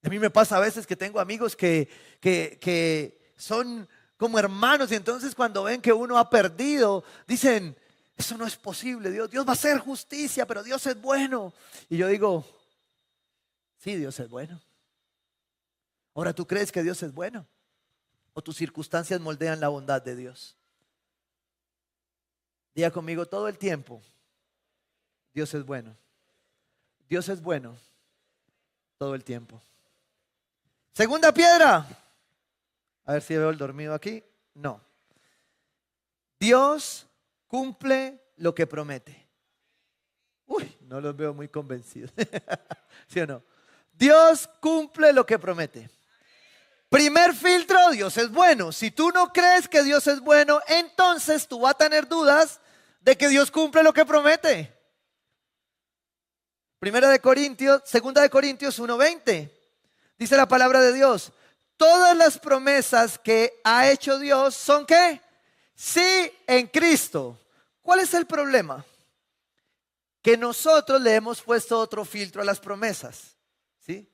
A mí me pasa a veces que tengo amigos que son como hermanos y entonces cuando ven que uno ha perdido, dicen, eso no es posible, Dios va a hacer justicia, pero Dios es bueno. Y yo digo, sí, Dios es bueno. Ahora, ¿tú crees que Dios es bueno? ¿O tus circunstancias moldean la bondad de Dios? Diga conmigo todo el tiempo, Dios es bueno. Dios es bueno todo el tiempo. Segunda piedra. A ver si veo el dormido aquí. No. Dios cumple lo que promete. Uy, no los veo muy convencidos. ¿Sí o no? Dios cumple lo que promete. Primer filtro, Dios es bueno. Si tú no crees que Dios es bueno, entonces tú vas a tener dudas de que Dios cumple lo que promete. Segunda de Corintios 1:20. Dice la palabra de Dios: todas las promesas que ha hecho Dios son ¿qué? Sí, en Cristo. ¿Cuál es el problema? Que nosotros le hemos puesto otro filtro a las promesas, ¿sí?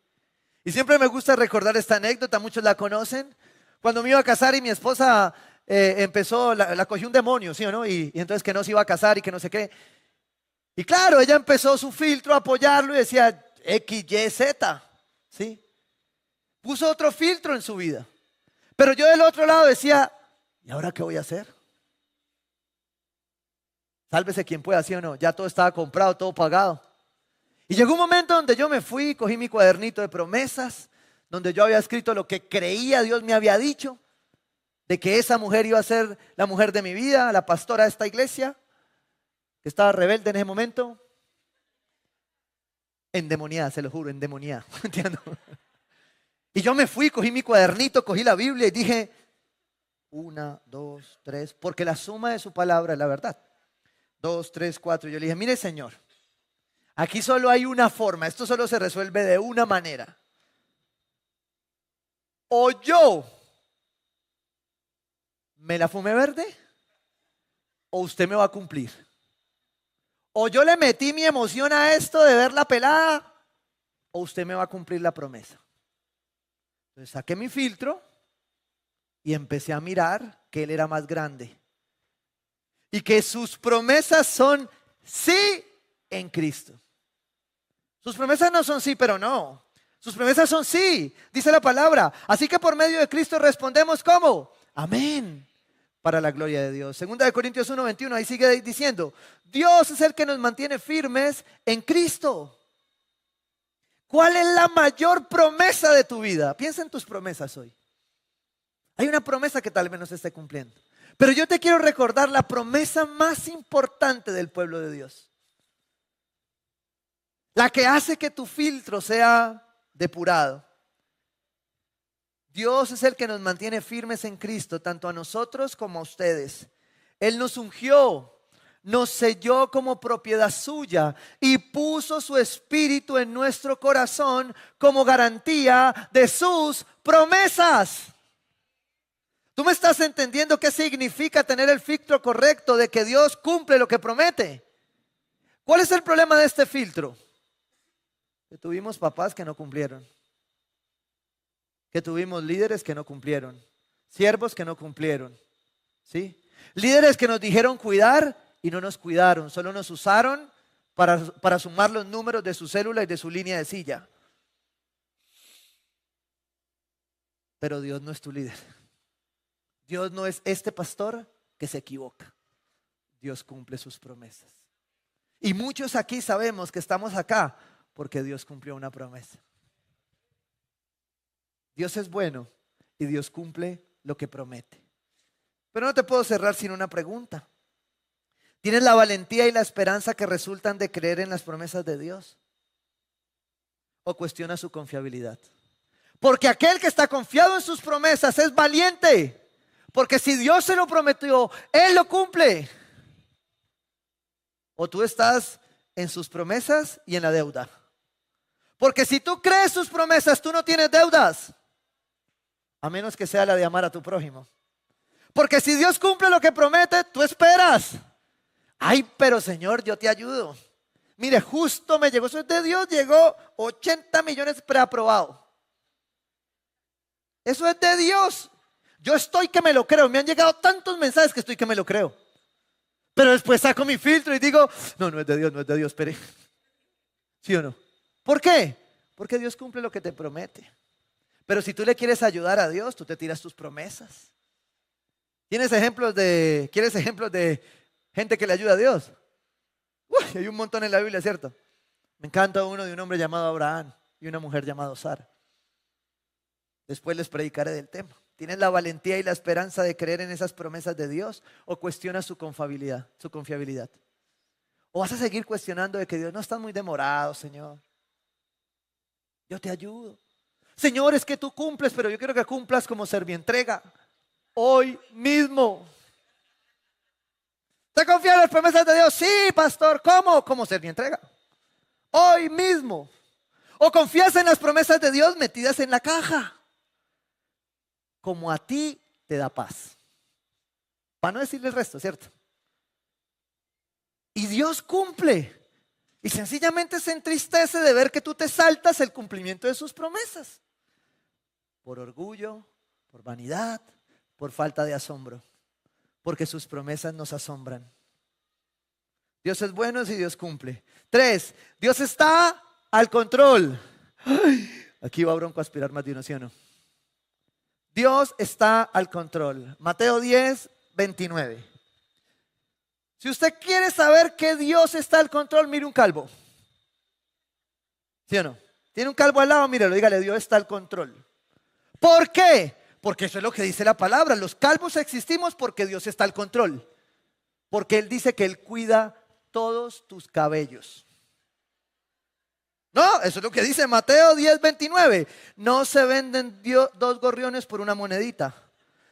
Y siempre me gusta recordar esta anécdota, muchos la conocen. Cuando me iba a casar y mi esposa la cogió un demonio, ¿sí o no? Y entonces que no se iba a casar y que no sé qué. Y claro, ella empezó su filtro a apoyarlo y decía X, Y, Z, ¿sí? Puso otro filtro en su vida. Pero yo del otro lado decía, ¿y ahora qué voy a hacer? Sálvese quien pueda, ¿sí o no? Ya todo estaba comprado, todo pagado. Y llegó un momento donde yo me fui, cogí mi cuadernito de promesas, donde yo había escrito lo que creía Dios me había dicho, de que esa mujer iba a ser la mujer de mi vida, la pastora de esta iglesia, que estaba rebelde en ese momento. Endemoniada, se lo juro, endemoniada. ¿Entiendo? Y yo me fui, cogí mi cuadernito, cogí la Biblia y dije, 1, 2, 3, porque la suma de su palabra es la verdad. 2, 3, 4. Yo le dije, mire Señor, aquí solo hay una forma, esto solo se resuelve de una manera. O yo me la fumé verde, o usted me va a cumplir. O yo le metí mi emoción a esto de ver la pelada, o usted me va a cumplir la promesa. Entonces saqué mi filtro y empecé a mirar que Él era más grande. Y que sus promesas son sí en Cristo. Sus promesas no son sí, pero no. Sus promesas son sí, dice la palabra. Así que por medio de Cristo respondemos ¿cómo? Amén. Para la gloria de Dios. Segunda de Corintios 1:21, ahí sigue diciendo, Dios es el que nos mantiene firmes en Cristo. ¿Cuál es la mayor promesa de tu vida? Piensa en tus promesas hoy. Hay una promesa que tal vez no se esté cumpliendo. Pero yo te quiero recordar la promesa más importante del pueblo de Dios. La que hace que tu filtro sea depurado. Dios es el que nos mantiene firmes en Cristo, tanto a nosotros como a ustedes. Él nos ungió, nos selló como propiedad suya y puso su espíritu en nuestro corazón como garantía de sus promesas. ¿Tú me estás entendiendo qué significa tener el filtro correcto de que Dios cumple lo que promete? ¿Cuál es el problema de este filtro? Que tuvimos papás que no cumplieron. Que tuvimos líderes que no cumplieron. Siervos que no cumplieron. ¿Sí? Líderes que nos dijeron cuidar y no nos cuidaron. Solo nos usaron para sumar los números de su célula y de su línea de silla. Pero Dios no es tu líder. Dios no es este pastor que se equivoca. Dios cumple sus promesas. Y muchos aquí sabemos que estamos acá porque Dios cumplió una promesa. Dios es bueno y Dios cumple lo que promete. Pero no te puedo cerrar sin una pregunta. ¿Tienes la valentía y la esperanza que resultan de creer en las promesas de Dios? ¿O cuestionas su confiabilidad? Porque aquel que está confiado en sus promesas es valiente. Porque si Dios se lo prometió, Él lo cumple. O tú estás en sus promesas y en la deuda. Porque si tú crees sus promesas, tú no tienes deudas. A menos que sea la de amar a tu prójimo. Porque si Dios cumple lo que promete, tú esperas. Ay, pero Señor, yo te ayudo. Mire, justo me llegó, eso es de Dios, llegó 80 millones preaprobado. Eso es de Dios. Yo estoy que me lo creo. Me han llegado tantos mensajes que estoy que me lo creo. Pero después saco mi filtro y digo, no, no es de Dios, no es de Dios, espere. ¿Sí o no? ¿Por qué? Porque Dios cumple lo que te promete. Pero si tú le quieres ayudar a Dios, tú te tiras tus promesas. ¿Quieres ejemplos de gente que le ayuda a Dios? Uy, hay un montón en la Biblia, ¿cierto? Me encanta uno de un hombre llamado Abraham y una mujer llamada Sara. Después les predicaré del tema. ¿Tienes la valentía y la esperanza de creer en esas promesas de Dios o cuestionas su confiabilidad? ¿O vas a seguir cuestionando de que Dios no está muy demorado, Señor? Yo te ayudo. Señor, es que tú cumples, pero yo quiero que cumplas como servientrega. Hoy mismo. ¿Te confía en las promesas de Dios? Sí, pastor. ¿Cómo? Como servientrega. Hoy mismo. ¿O confías en las promesas de Dios metidas en la caja? Como a ti te da paz. Para no decirle el resto, ¿cierto? Y Dios cumple. Y sencillamente se entristece de ver que tú te saltas el cumplimiento de sus promesas. Por orgullo, por vanidad, por falta de asombro. Porque sus promesas nos asombran. Dios es bueno y Dios cumple. 3, Dios está al control. Ay, aquí va Bronco a aspirar más de uno, ¿sí o no? Dios está al control. Mateo 10, 29. Si usted quiere saber que Dios está al control, mire un calvo. ¿Sí o no? Tiene un calvo al lado, mírelo, dígale, Dios está al control. ¿Por qué? Porque eso es lo que dice la palabra. Los calvos existimos porque Dios está al control. Porque Él dice que Él cuida todos tus cabellos. No, eso es lo que dice Mateo 10, 29. No se venden 2 gorriones por una monedita.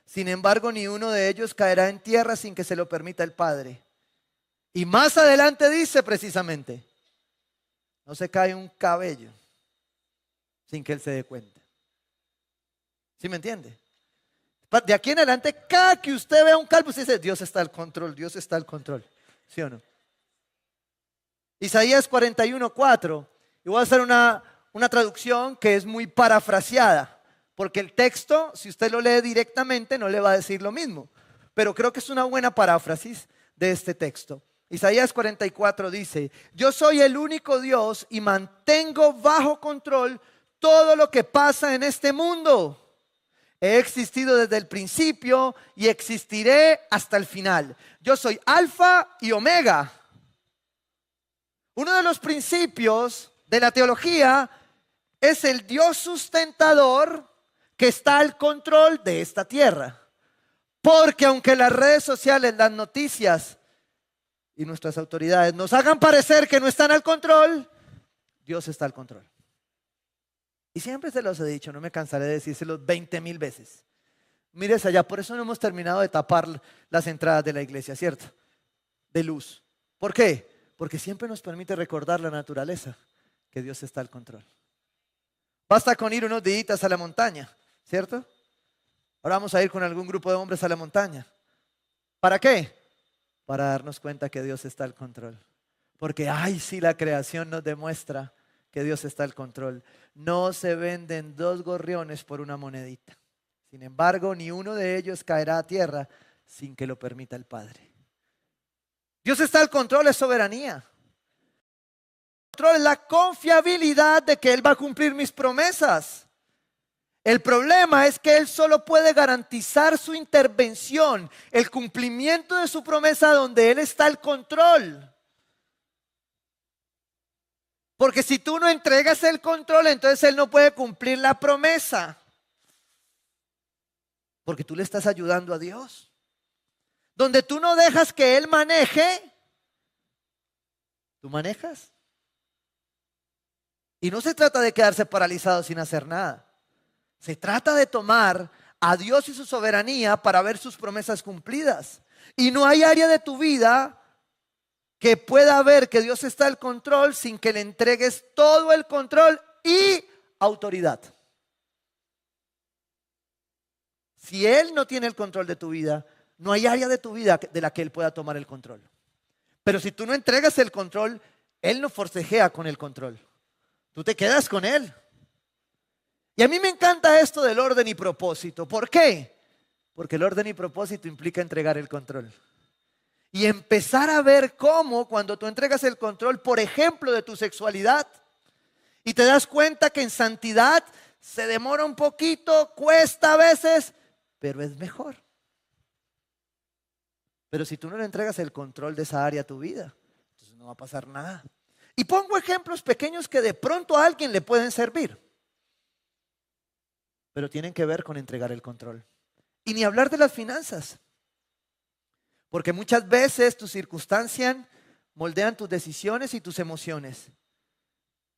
Sin embargo, ni uno de ellos caerá en tierra sin que se lo permita el Padre. Y más adelante dice precisamente, no se cae un cabello sin que Él se dé cuenta. ¿Sí me entiende? De aquí en adelante, cada que usted vea un calvo, usted dice, Dios está al control, Dios está al control. ¿Sí o no? Isaías 41, 4. Y voy a hacer una traducción que es muy parafraseada. Porque el texto, si usted lo lee directamente, no le va a decir lo mismo. Pero creo que es una buena paráfrasis de este texto. Isaías 44 dice, yo soy el único Dios y mantengo bajo control todo lo que pasa en este mundo. He existido desde el principio y existiré hasta el final. Yo soy Alfa y Omega. Uno de los principios de la teología es el Dios sustentador que está al control de esta tierra. Porque aunque las redes sociales, las noticias y nuestras autoridades nos hagan parecer que no están al control, Dios está al control. Y siempre se los he dicho, no me cansaré de decírselos 20,000 veces. Mires allá, por eso no hemos terminado de tapar las entradas de la iglesia, ¿cierto? De luz. ¿Por qué? Porque siempre nos permite recordar la naturaleza, que Dios está al control. Basta con ir unos días a la montaña, ¿cierto? Ahora vamos a ir con algún grupo de hombres a la montaña. ¿Para qué? Para darnos cuenta que Dios está al control. Porque, ay, sí, la creación nos demuestra que Dios está al control. No se venden 2 gorriones por una monedita. Sin embargo, ni uno de ellos caerá a tierra sin que lo permita el Padre. Dios está al control, es soberanía. El control es la confiabilidad de que Él va a cumplir mis promesas. El problema es que Él solo puede garantizar su intervención, el cumplimiento de su promesa donde Él está al control. Porque si tú no entregas el control, entonces Él no puede cumplir la promesa. Porque tú le estás ayudando a Dios. Donde tú no dejas que Él maneje, tú manejas. Y no se trata de quedarse paralizado sin hacer nada. Se trata de tomar a Dios y su soberanía para ver sus promesas cumplidas. Y no hay área de tu vida que pueda ver que Dios está al control sin que le entregues todo el control y autoridad. Si Él no tiene el control de tu vida, no hay área de tu vida de la que Él pueda tomar el control. Pero si tú no entregas el control, Él no forcejea con el control. Tú te quedas con Él. Y a mí me encanta esto del orden y propósito. ¿Por qué? Porque el orden y propósito implica entregar el control. Y empezar a ver cómo cuando tú entregas el control, por ejemplo, de tu sexualidad, y te das cuenta que en santidad se demora un poquito, cuesta a veces, pero es mejor. Pero si tú no le entregas el control de esa área a tu vida, entonces no va a pasar nada. Y pongo ejemplos pequeños que de pronto a alguien le pueden servir, pero tienen que ver con entregar el control. Y ni hablar de las finanzas. Porque muchas veces tus circunstancias moldean tus decisiones y tus emociones.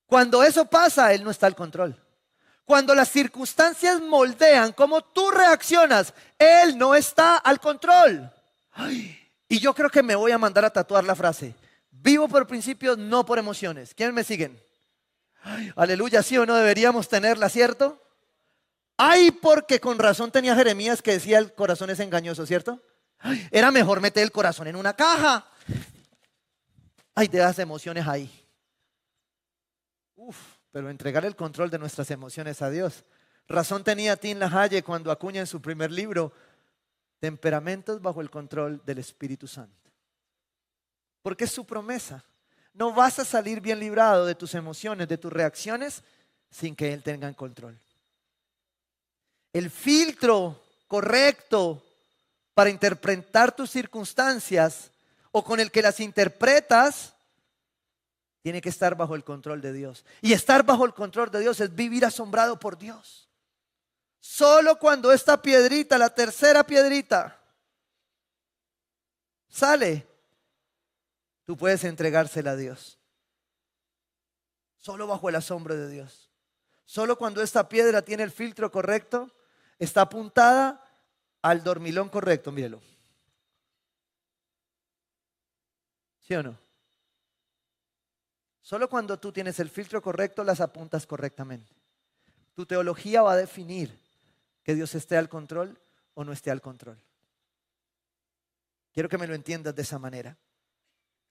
Cuando eso pasa, Él no está al control. Cuando las circunstancias moldean cómo tú reaccionas, Él no está al control. Ay, y yo creo que me voy a mandar a tatuar la frase: vivo por principios, no por emociones. ¿Quiénes me siguen? Ay, aleluya, sí o no deberíamos tenerla, ¿cierto? Ay, porque con razón tenía Jeremías que decía el corazón es engañoso, ¿cierto? Ay, era mejor meter el corazón en una caja. Ay, de las emociones ahí. Uf, pero entregar el control de nuestras emociones a Dios. Razón tenía Tim LaHaye cuando acuña en su primer libro Temperamentos bajo el control del Espíritu Santo. Porque es su promesa. No vas a salir bien librado de tus emociones, de tus reacciones, sin que Él tenga el control. El filtro correcto para interpretar tus circunstancias o con el que las interpretas tiene que estar bajo el control de Dios. Y estar bajo el control de Dios es vivir asombrado por Dios. Solo cuando esta piedrita, la tercera piedrita, sale, tú puedes entregársela a Dios. Solo bajo el asombro de Dios. Solo cuando esta piedra tiene el filtro correcto, está apuntada al dormilón correcto, mírelo. ¿Sí o no? Solo cuando tú tienes el filtro correcto, las apuntas correctamente. Tu teología va a definir que Dios esté al control o no esté al control. Quiero que me lo entiendas de esa manera.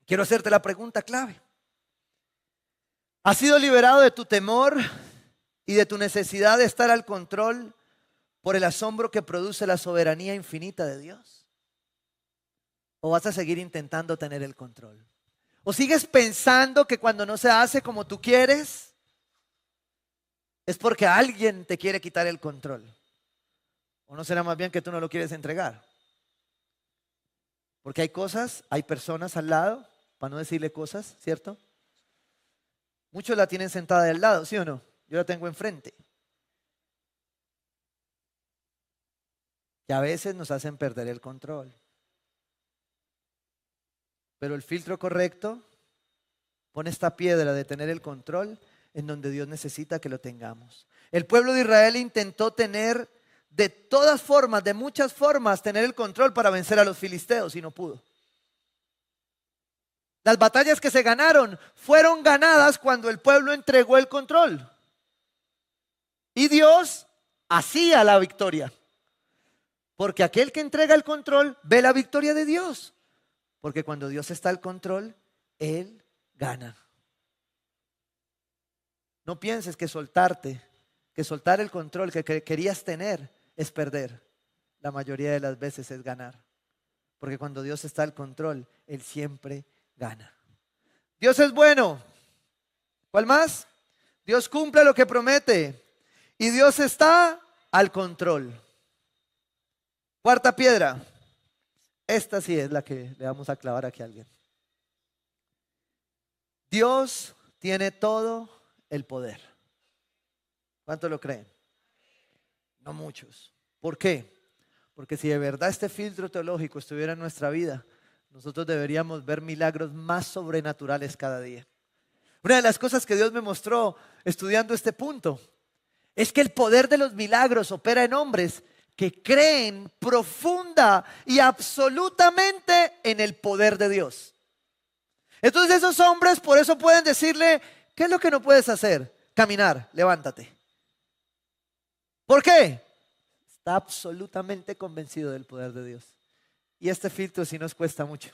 Quiero hacerte la pregunta clave. ¿Has sido liberado de tu temor y de tu necesidad de estar al control por el asombro que produce la soberanía infinita de Dios? ¿O vas a seguir intentando tener el control? ¿O sigues pensando que cuando no se hace como tú quieres, es porque alguien te quiere quitar el control? ¿O no será más bien que tú no lo quieres entregar? Porque hay cosas, hay personas al lado, para no decirle cosas, ¿cierto? Muchos la tienen sentada de al lado, ¿sí o no? Yo la tengo enfrente. Que a veces nos hacen perder el control. Pero el filtro correcto pone esta piedra de tener el control en donde Dios necesita que lo tengamos. El pueblo de Israel intentó tener de todas formas, de muchas formas, tener el control para vencer a los filisteos y no pudo. Las batallas que se ganaron fueron ganadas cuando el pueblo entregó el control. Y Dios hacía la victoria. Porque aquel que entrega el control ve la victoria de Dios. Porque cuando Dios está al control, Él gana. No pienses que soltar el control que querías tener es perder. La mayoría de las veces es ganar. Porque cuando Dios está al control, Él siempre gana. Dios es bueno. ¿Cuál más? Dios cumple lo que promete. Y Dios está al control. Cuarta piedra. Esta sí es la que le vamos a clavar aquí a alguien. Dios tiene todo el poder. ¿Cuántos lo creen? No muchos. ¿Por qué? Porque si de verdad este filtro teológico estuviera en nuestra vida, nosotros deberíamos ver milagros más sobrenaturales cada día. Una de las cosas que Dios me mostró estudiando este punto es que el poder de los milagros opera en hombres que creen profunda y absolutamente en el poder de Dios. Entonces esos hombres por eso pueden decirle: ¿qué es lo que no puedes hacer? Caminar, levántate. ¿Por qué? Está absolutamente convencido del poder de Dios. Y este filtro sí nos cuesta mucho.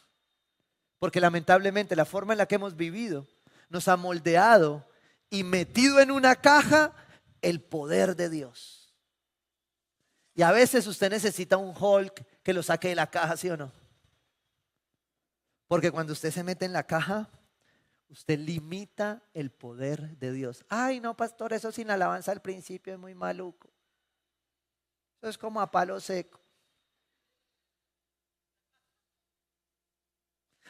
Porque lamentablemente la forma en la que hemos vivido nos ha moldeado y metido en una caja el poder de Dios. Y a veces usted necesita un Hulk que lo saque de la caja, ¿sí o no? Porque cuando usted se mete en la caja, usted limita el poder de Dios. Ay, no, pastor, eso sin alabanza al principio es muy maluco. Eso es como a palo seco.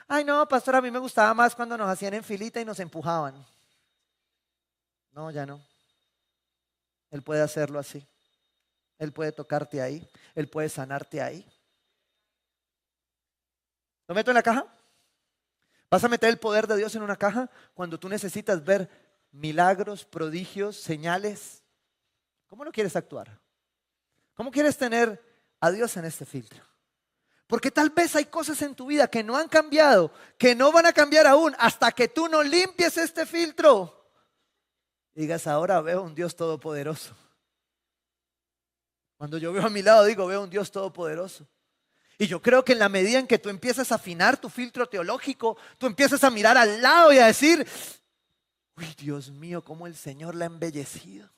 Ay, no, pastor, a mí me gustaba más cuando nos hacían en filita y nos empujaban. No, ya no. Él puede hacerlo así. Él puede tocarte ahí. Él puede sanarte ahí. ¿Lo meto en la caja? ¿Vas a meter el poder de Dios en una caja cuando tú necesitas ver milagros, prodigios, señales? ¿Cómo lo quieres actuar? ¿Cómo quieres tener a Dios en este filtro? Porque tal vez hay cosas en tu vida que no han cambiado, que no van a cambiar aún hasta que tú no limpies este filtro. Digas, ahora veo un Dios todopoderoso. Cuando yo veo a mi lado, digo, veo un Dios todopoderoso. Y yo creo que en la medida en que tú empiezas a afinar tu filtro teológico, tú empiezas a mirar al lado y a decir, uy, Dios mío, cómo el Señor la ha embellecido.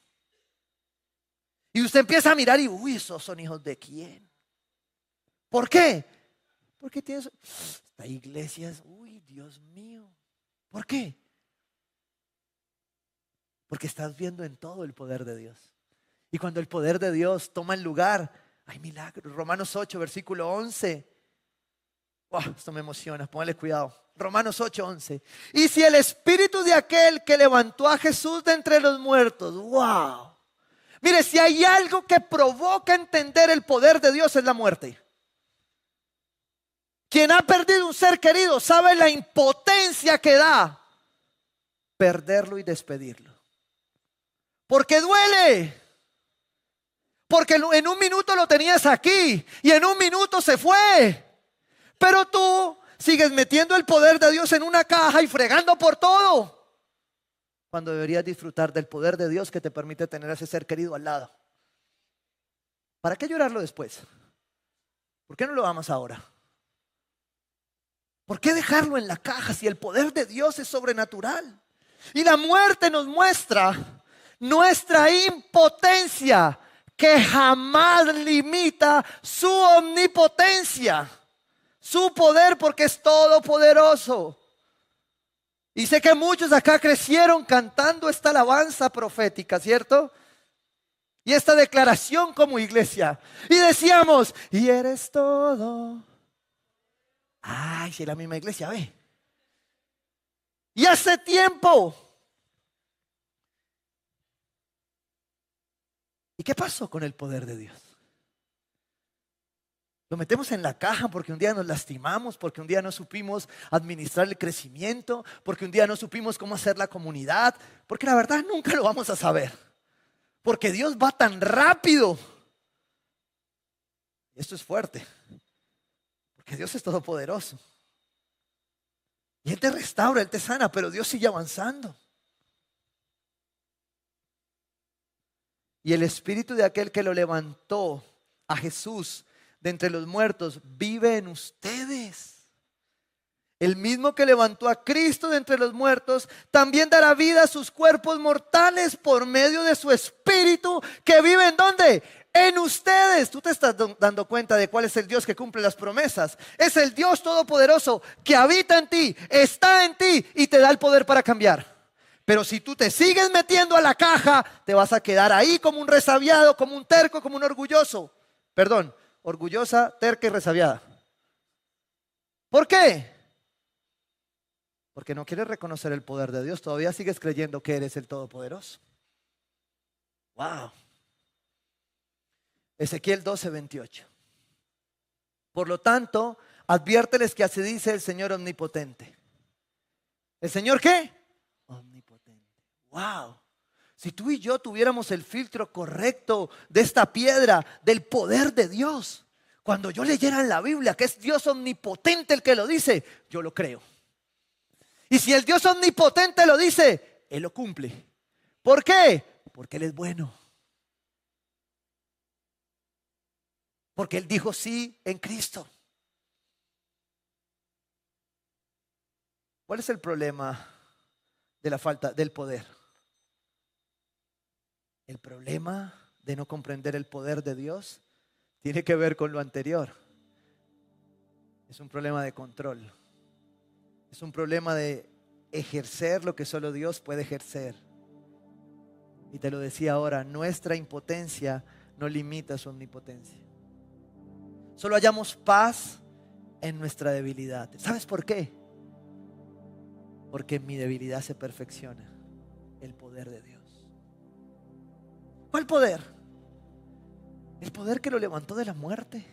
Y usted empieza a mirar y, uy, esos son hijos de quién. ¿Por qué? Porque tienes, esta iglesia es, uy, Dios mío. ¿Por qué? Porque estás viendo en todo el poder de Dios. Y cuando el poder de Dios toma el lugar, hay milagros. Romanos 8, versículo 11. Wow, esto me emociona, póngale cuidado. Romanos 8, 11. Y si el espíritu de aquel que levantó a Jesús de entre los muertos, wow. Mire, si hay algo que provoca entender el poder de Dios es la muerte. Quien ha perdido un ser querido sabe la impotencia que da perderlo y despedirlo. Porque duele. Porque en un minuto lo tenías aquí y en un minuto se fue. Pero tú sigues metiendo el poder de Dios en una caja y fregando por todo. Cuando deberías disfrutar del poder de Dios que te permite tener a ese ser querido al lado. ¿Para qué llorarlo después? ¿Por qué no lo amas ahora? ¿Por qué dejarlo en la caja si el poder de Dios es sobrenatural? Y la muerte nos muestra nuestra impotencia, que jamás limita su omnipotencia, su poder, porque es todopoderoso. Y sé que muchos acá crecieron cantando esta alabanza profética, ¿cierto? Y esta declaración como iglesia. Y decíamos, y eres todo. Ay, si es la misma iglesia, ve. Y hace tiempo. ¿Y qué pasó con el poder de Dios? Lo metemos en la caja porque un día nos lastimamos, porque un día no supimos administrar el crecimiento, porque un día no supimos cómo hacer la comunidad, porque la verdad nunca lo vamos a saber. Porque Dios va tan rápido. Esto es fuerte. Porque Dios es todopoderoso. Y Él te restaura, Él te sana, pero Dios sigue avanzando. Y el espíritu de aquel que lo levantó a Jesús de entre los muertos vive en ustedes. El mismo que levantó a Cristo de entre los muertos también dará vida a sus cuerpos mortales por medio de su espíritu que vive ¿en dónde? En ustedes. Tú te estás dando cuenta de cuál es el Dios que cumple las promesas. Es el Dios todopoderoso que habita en ti, está en ti y te da el poder para cambiar. Pero si tú te sigues metiendo a la caja, te vas a quedar ahí como un resabiado, como un terco, como un orgulloso. Perdón, orgullosa, terca y resabiada. ¿Por qué? Porque no quieres reconocer el poder de Dios. Todavía sigues creyendo que eres el Todopoderoso. Wow. Ezequiel 12:28. Por lo tanto, adviérteles que así dice el Señor omnipotente. ¿El Señor qué? Omnipotente. Wow. Si tú y yo tuviéramos el filtro correcto de esta piedra, del poder de Dios, cuando yo leyera en la Biblia que es Dios omnipotente el que lo dice, yo lo creo. Y si el Dios omnipotente lo dice, Él lo cumple. ¿Por qué? Porque Él es bueno. Porque Él dijo sí en Cristo. ¿Cuál es el problema de la falta del poder? El problema de no comprender el poder de Dios tiene que ver con lo anterior. Es un problema de control. Es un problema de ejercer lo que solo Dios puede ejercer. Y te lo decía ahora, nuestra impotencia no limita su omnipotencia. Solo hallamos paz en nuestra debilidad. ¿Sabes por qué? Porque en mi debilidad se perfecciona el poder de Dios. ¿Cuál poder? El poder que lo levantó de la muerte.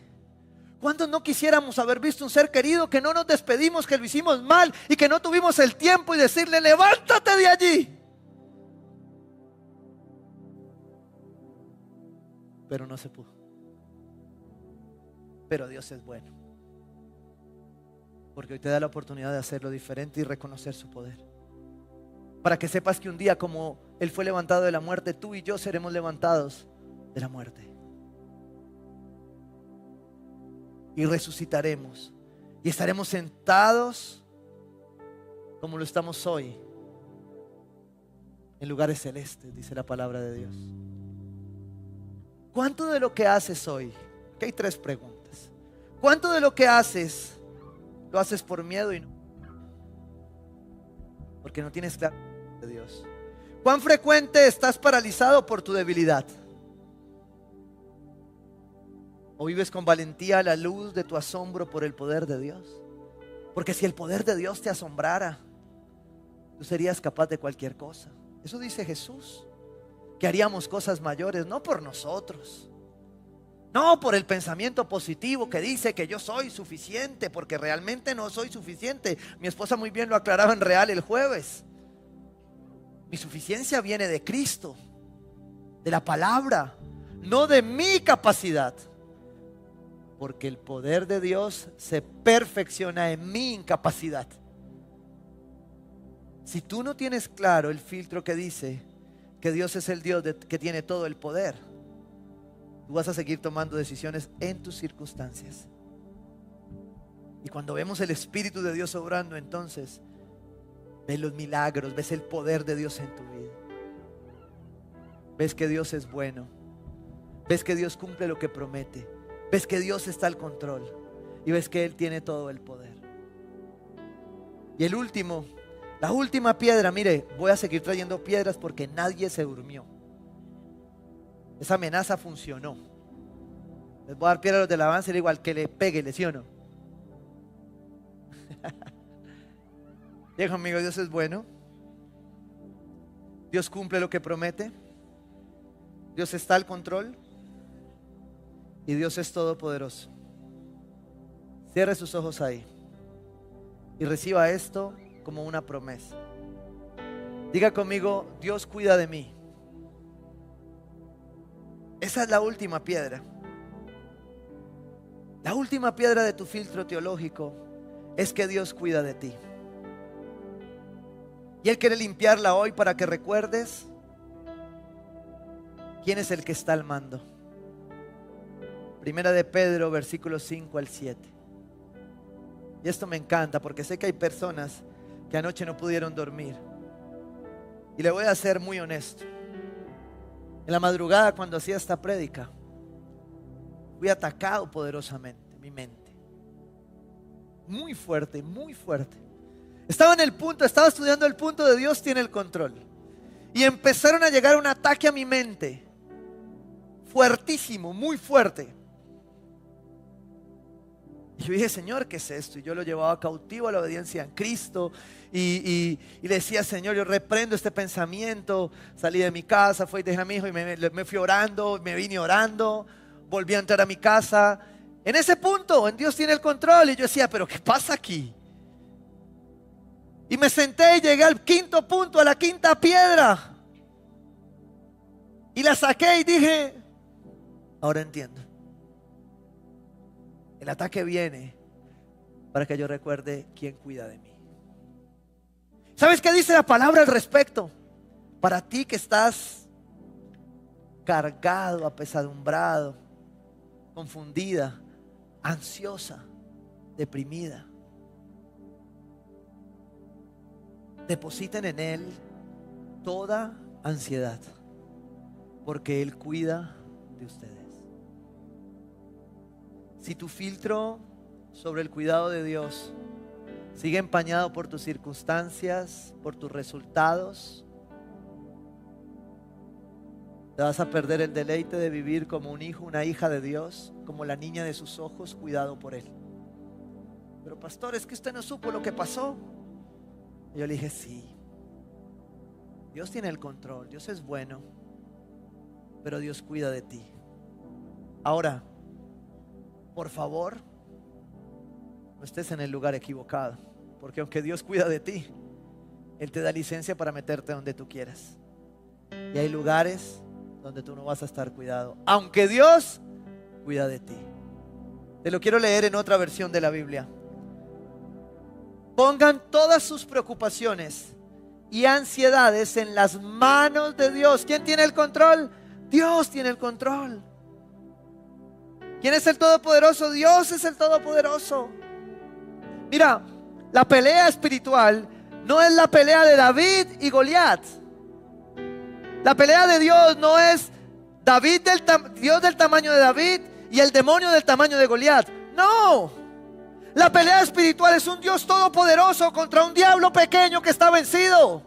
¿Cuántos no quisiéramos haber visto un ser querido que no nos despedimos, que lo hicimos mal y que no tuvimos el tiempo y decirle, levántate de allí? pero no se pudo. Pero Dios es bueno, porque hoy te da la oportunidad de hacerlo diferente y reconocer su poder. Para que sepas que un día como Él fue levantado de la muerte, tú y yo seremos levantados de la muerte. Y resucitaremos. Y estaremos sentados como lo estamos hoy en lugares celestes, dice la palabra de Dios. ¿Cuánto de lo que haces hoy? Aquí hay 3 preguntas. ¿Cuánto de lo que haces lo haces por miedo y no? Porque no tienes claro de Dios. ¿Cuán frecuente estás paralizado por tu debilidad? ¿O vives con valentía a la luz de tu asombro por el poder de Dios? Porque si el poder de Dios te asombrara, tú serías capaz de cualquier cosa. Eso dice Jesús, que haríamos cosas mayores, no por nosotros, no por el pensamiento positivo que dice que yo soy suficiente, porque realmente no soy suficiente. Mi esposa muy bien lo aclaraba en Real el jueves. Mi suficiencia viene de Cristo, de la palabra, no de mi capacidad. Porque el poder de Dios se perfecciona en mi incapacidad. Si tú no tienes claro el filtro que dice que Dios es el Dios que tiene todo el poder, tú vas a seguir tomando decisiones en tus circunstancias. Y cuando vemos el Espíritu de Dios obrando, entonces ves los milagros, ves el poder de Dios en tu vida. Ves que Dios es bueno. Ves que Dios cumple lo que promete. Ves que Dios está al control. Y ves que Él tiene todo el poder. Y la última piedra, mire, voy a seguir trayendo piedras porque nadie se durmió. Esa amenaza funcionó. Les voy a dar piedras a los del avance, igual que le pegue, ¿sí o no? Diga conmigo, Dios es bueno. Dios cumple lo que promete. Dios está al control. Y Dios es todopoderoso. Cierre sus ojos ahí y reciba esto como una promesa. Diga conmigo, Dios cuida de mí. Esa es la última piedra. La última piedra de tu filtro teológico es que Dios cuida de ti. Y Él quiere limpiarla hoy para que recuerdes quién es el que está al mando. Primera de Pedro, versículos 5 al 7. Y esto me encanta porque sé que hay personas que anoche no pudieron dormir. Y le voy a ser muy honesto. En la madrugada, cuando hacía esta prédica, fui atacado poderosamente, mi mente. Muy fuerte, muy fuerte. Estaba estudiando el punto de Dios tiene el control. Y empezaron a llegar un ataque a mi mente. Fuertísimo, muy fuerte. Y yo dije, Señor, ¿qué es esto? Y yo lo llevaba cautivo a la obediencia en Cristo. Y le decía, Señor, yo reprendo este pensamiento. Salí de mi casa, fui y dejé a mi hijo y me fui orando, me vine orando. Volví a entrar a mi casa. En ese punto, en Dios tiene el control. Y yo decía, ¿pero qué pasa aquí? Y me senté y llegué al 5.º punto, a la 5.ª piedra. Y la saqué y dije, ahora entiendo. El ataque viene para que yo recuerde quién cuida de mí. ¿Sabes qué dice la palabra al respecto? Para ti que estás cargado, apesadumbrado, confundida, ansiosa, deprimida, depositen en Él toda ansiedad, porque Él cuida de ustedes. Si tu filtro sobre el cuidado de Dios sigue empañado por tus circunstancias, por tus resultados, te vas a perder el deleite de vivir como un hijo, una hija de Dios, como la niña de sus ojos, cuidado por Él. Pero pastor, es que usted no supo lo que pasó. Y yo le dije, sí, Dios tiene el control, Dios es bueno, pero Dios cuida de ti. Ahora, por favor, no estés en el lugar equivocado, porque aunque Dios cuida de ti, Él te da licencia para meterte donde tú quieras. Y hay lugares donde tú no vas a estar cuidado, aunque Dios cuida de ti. Te lo quiero leer en otra versión de la Biblia. Pongan todas sus preocupaciones y ansiedades en las manos de Dios. ¿Quién tiene el control? Dios tiene el control. ¿Quién es el Todopoderoso? Dios es el Todopoderoso. Mira, la pelea espiritual no es la pelea de David y Goliat. La pelea de Dios no es Dios del tamaño de David y el demonio del tamaño de Goliat. No. La pelea espiritual es un Dios todopoderoso contra un diablo pequeño que está vencido.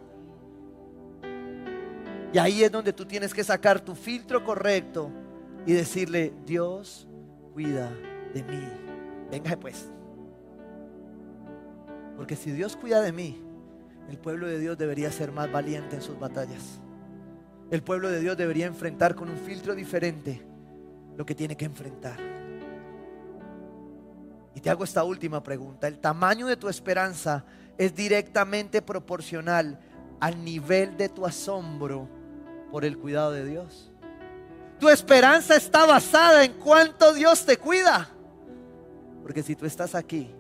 Y ahí es donde tú tienes que sacar tu filtro correcto y decirle: Dios cuida de mí. Venga pues. Porque si Dios cuida de mí, el pueblo de Dios debería ser más valiente en sus batallas. El pueblo de Dios debería enfrentar con un filtro diferente lo que tiene que enfrentar. Y te hago esta última pregunta. ¿El tamaño de tu esperanza es directamente proporcional al nivel de tu asombro por el cuidado de Dios? Tu esperanza está basada en cuánto Dios te cuida. Porque si tú estás aquí,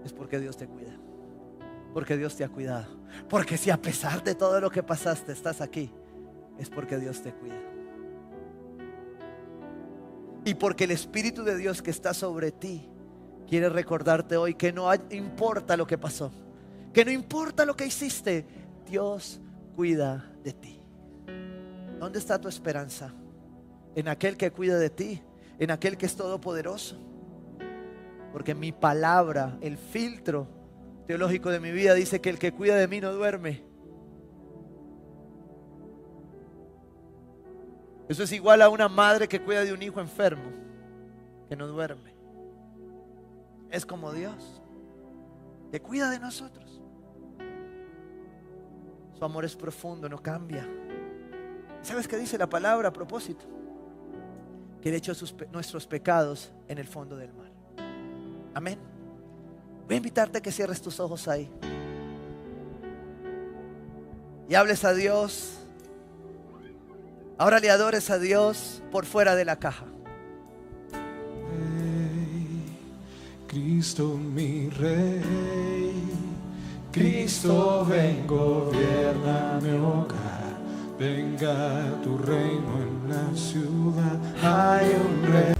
es porque Dios te cuida. Porque Dios te ha cuidado. Porque si a pesar de todo lo que pasaste estás aquí, es porque Dios te cuida. Y porque el Espíritu de Dios que está sobre ti quiere recordarte hoy que no importa lo que pasó, que no importa lo que hiciste, Dios cuida de ti. ¿Dónde está tu esperanza? En aquel que cuida de ti, en aquel que es todopoderoso. Porque mi palabra, el filtro teológico de mi vida dice que el que cuida de mí no duerme. Eso es igual a una madre que cuida de un hijo enfermo, que no duerme. Es como Dios, que cuida de nosotros. Su amor es profundo, no cambia. ¿Sabes qué dice la palabra a propósito? Que Él echó nuestros pecados en el fondo del mar. Amén. Voy a invitarte a que cierres tus ojos ahí y hables a Dios. Ahora le adores a Dios por fuera de la caja. Cristo mi Rey, Cristo ven, gobierna mi hogar, venga tu reino en la ciudad, hay un rey.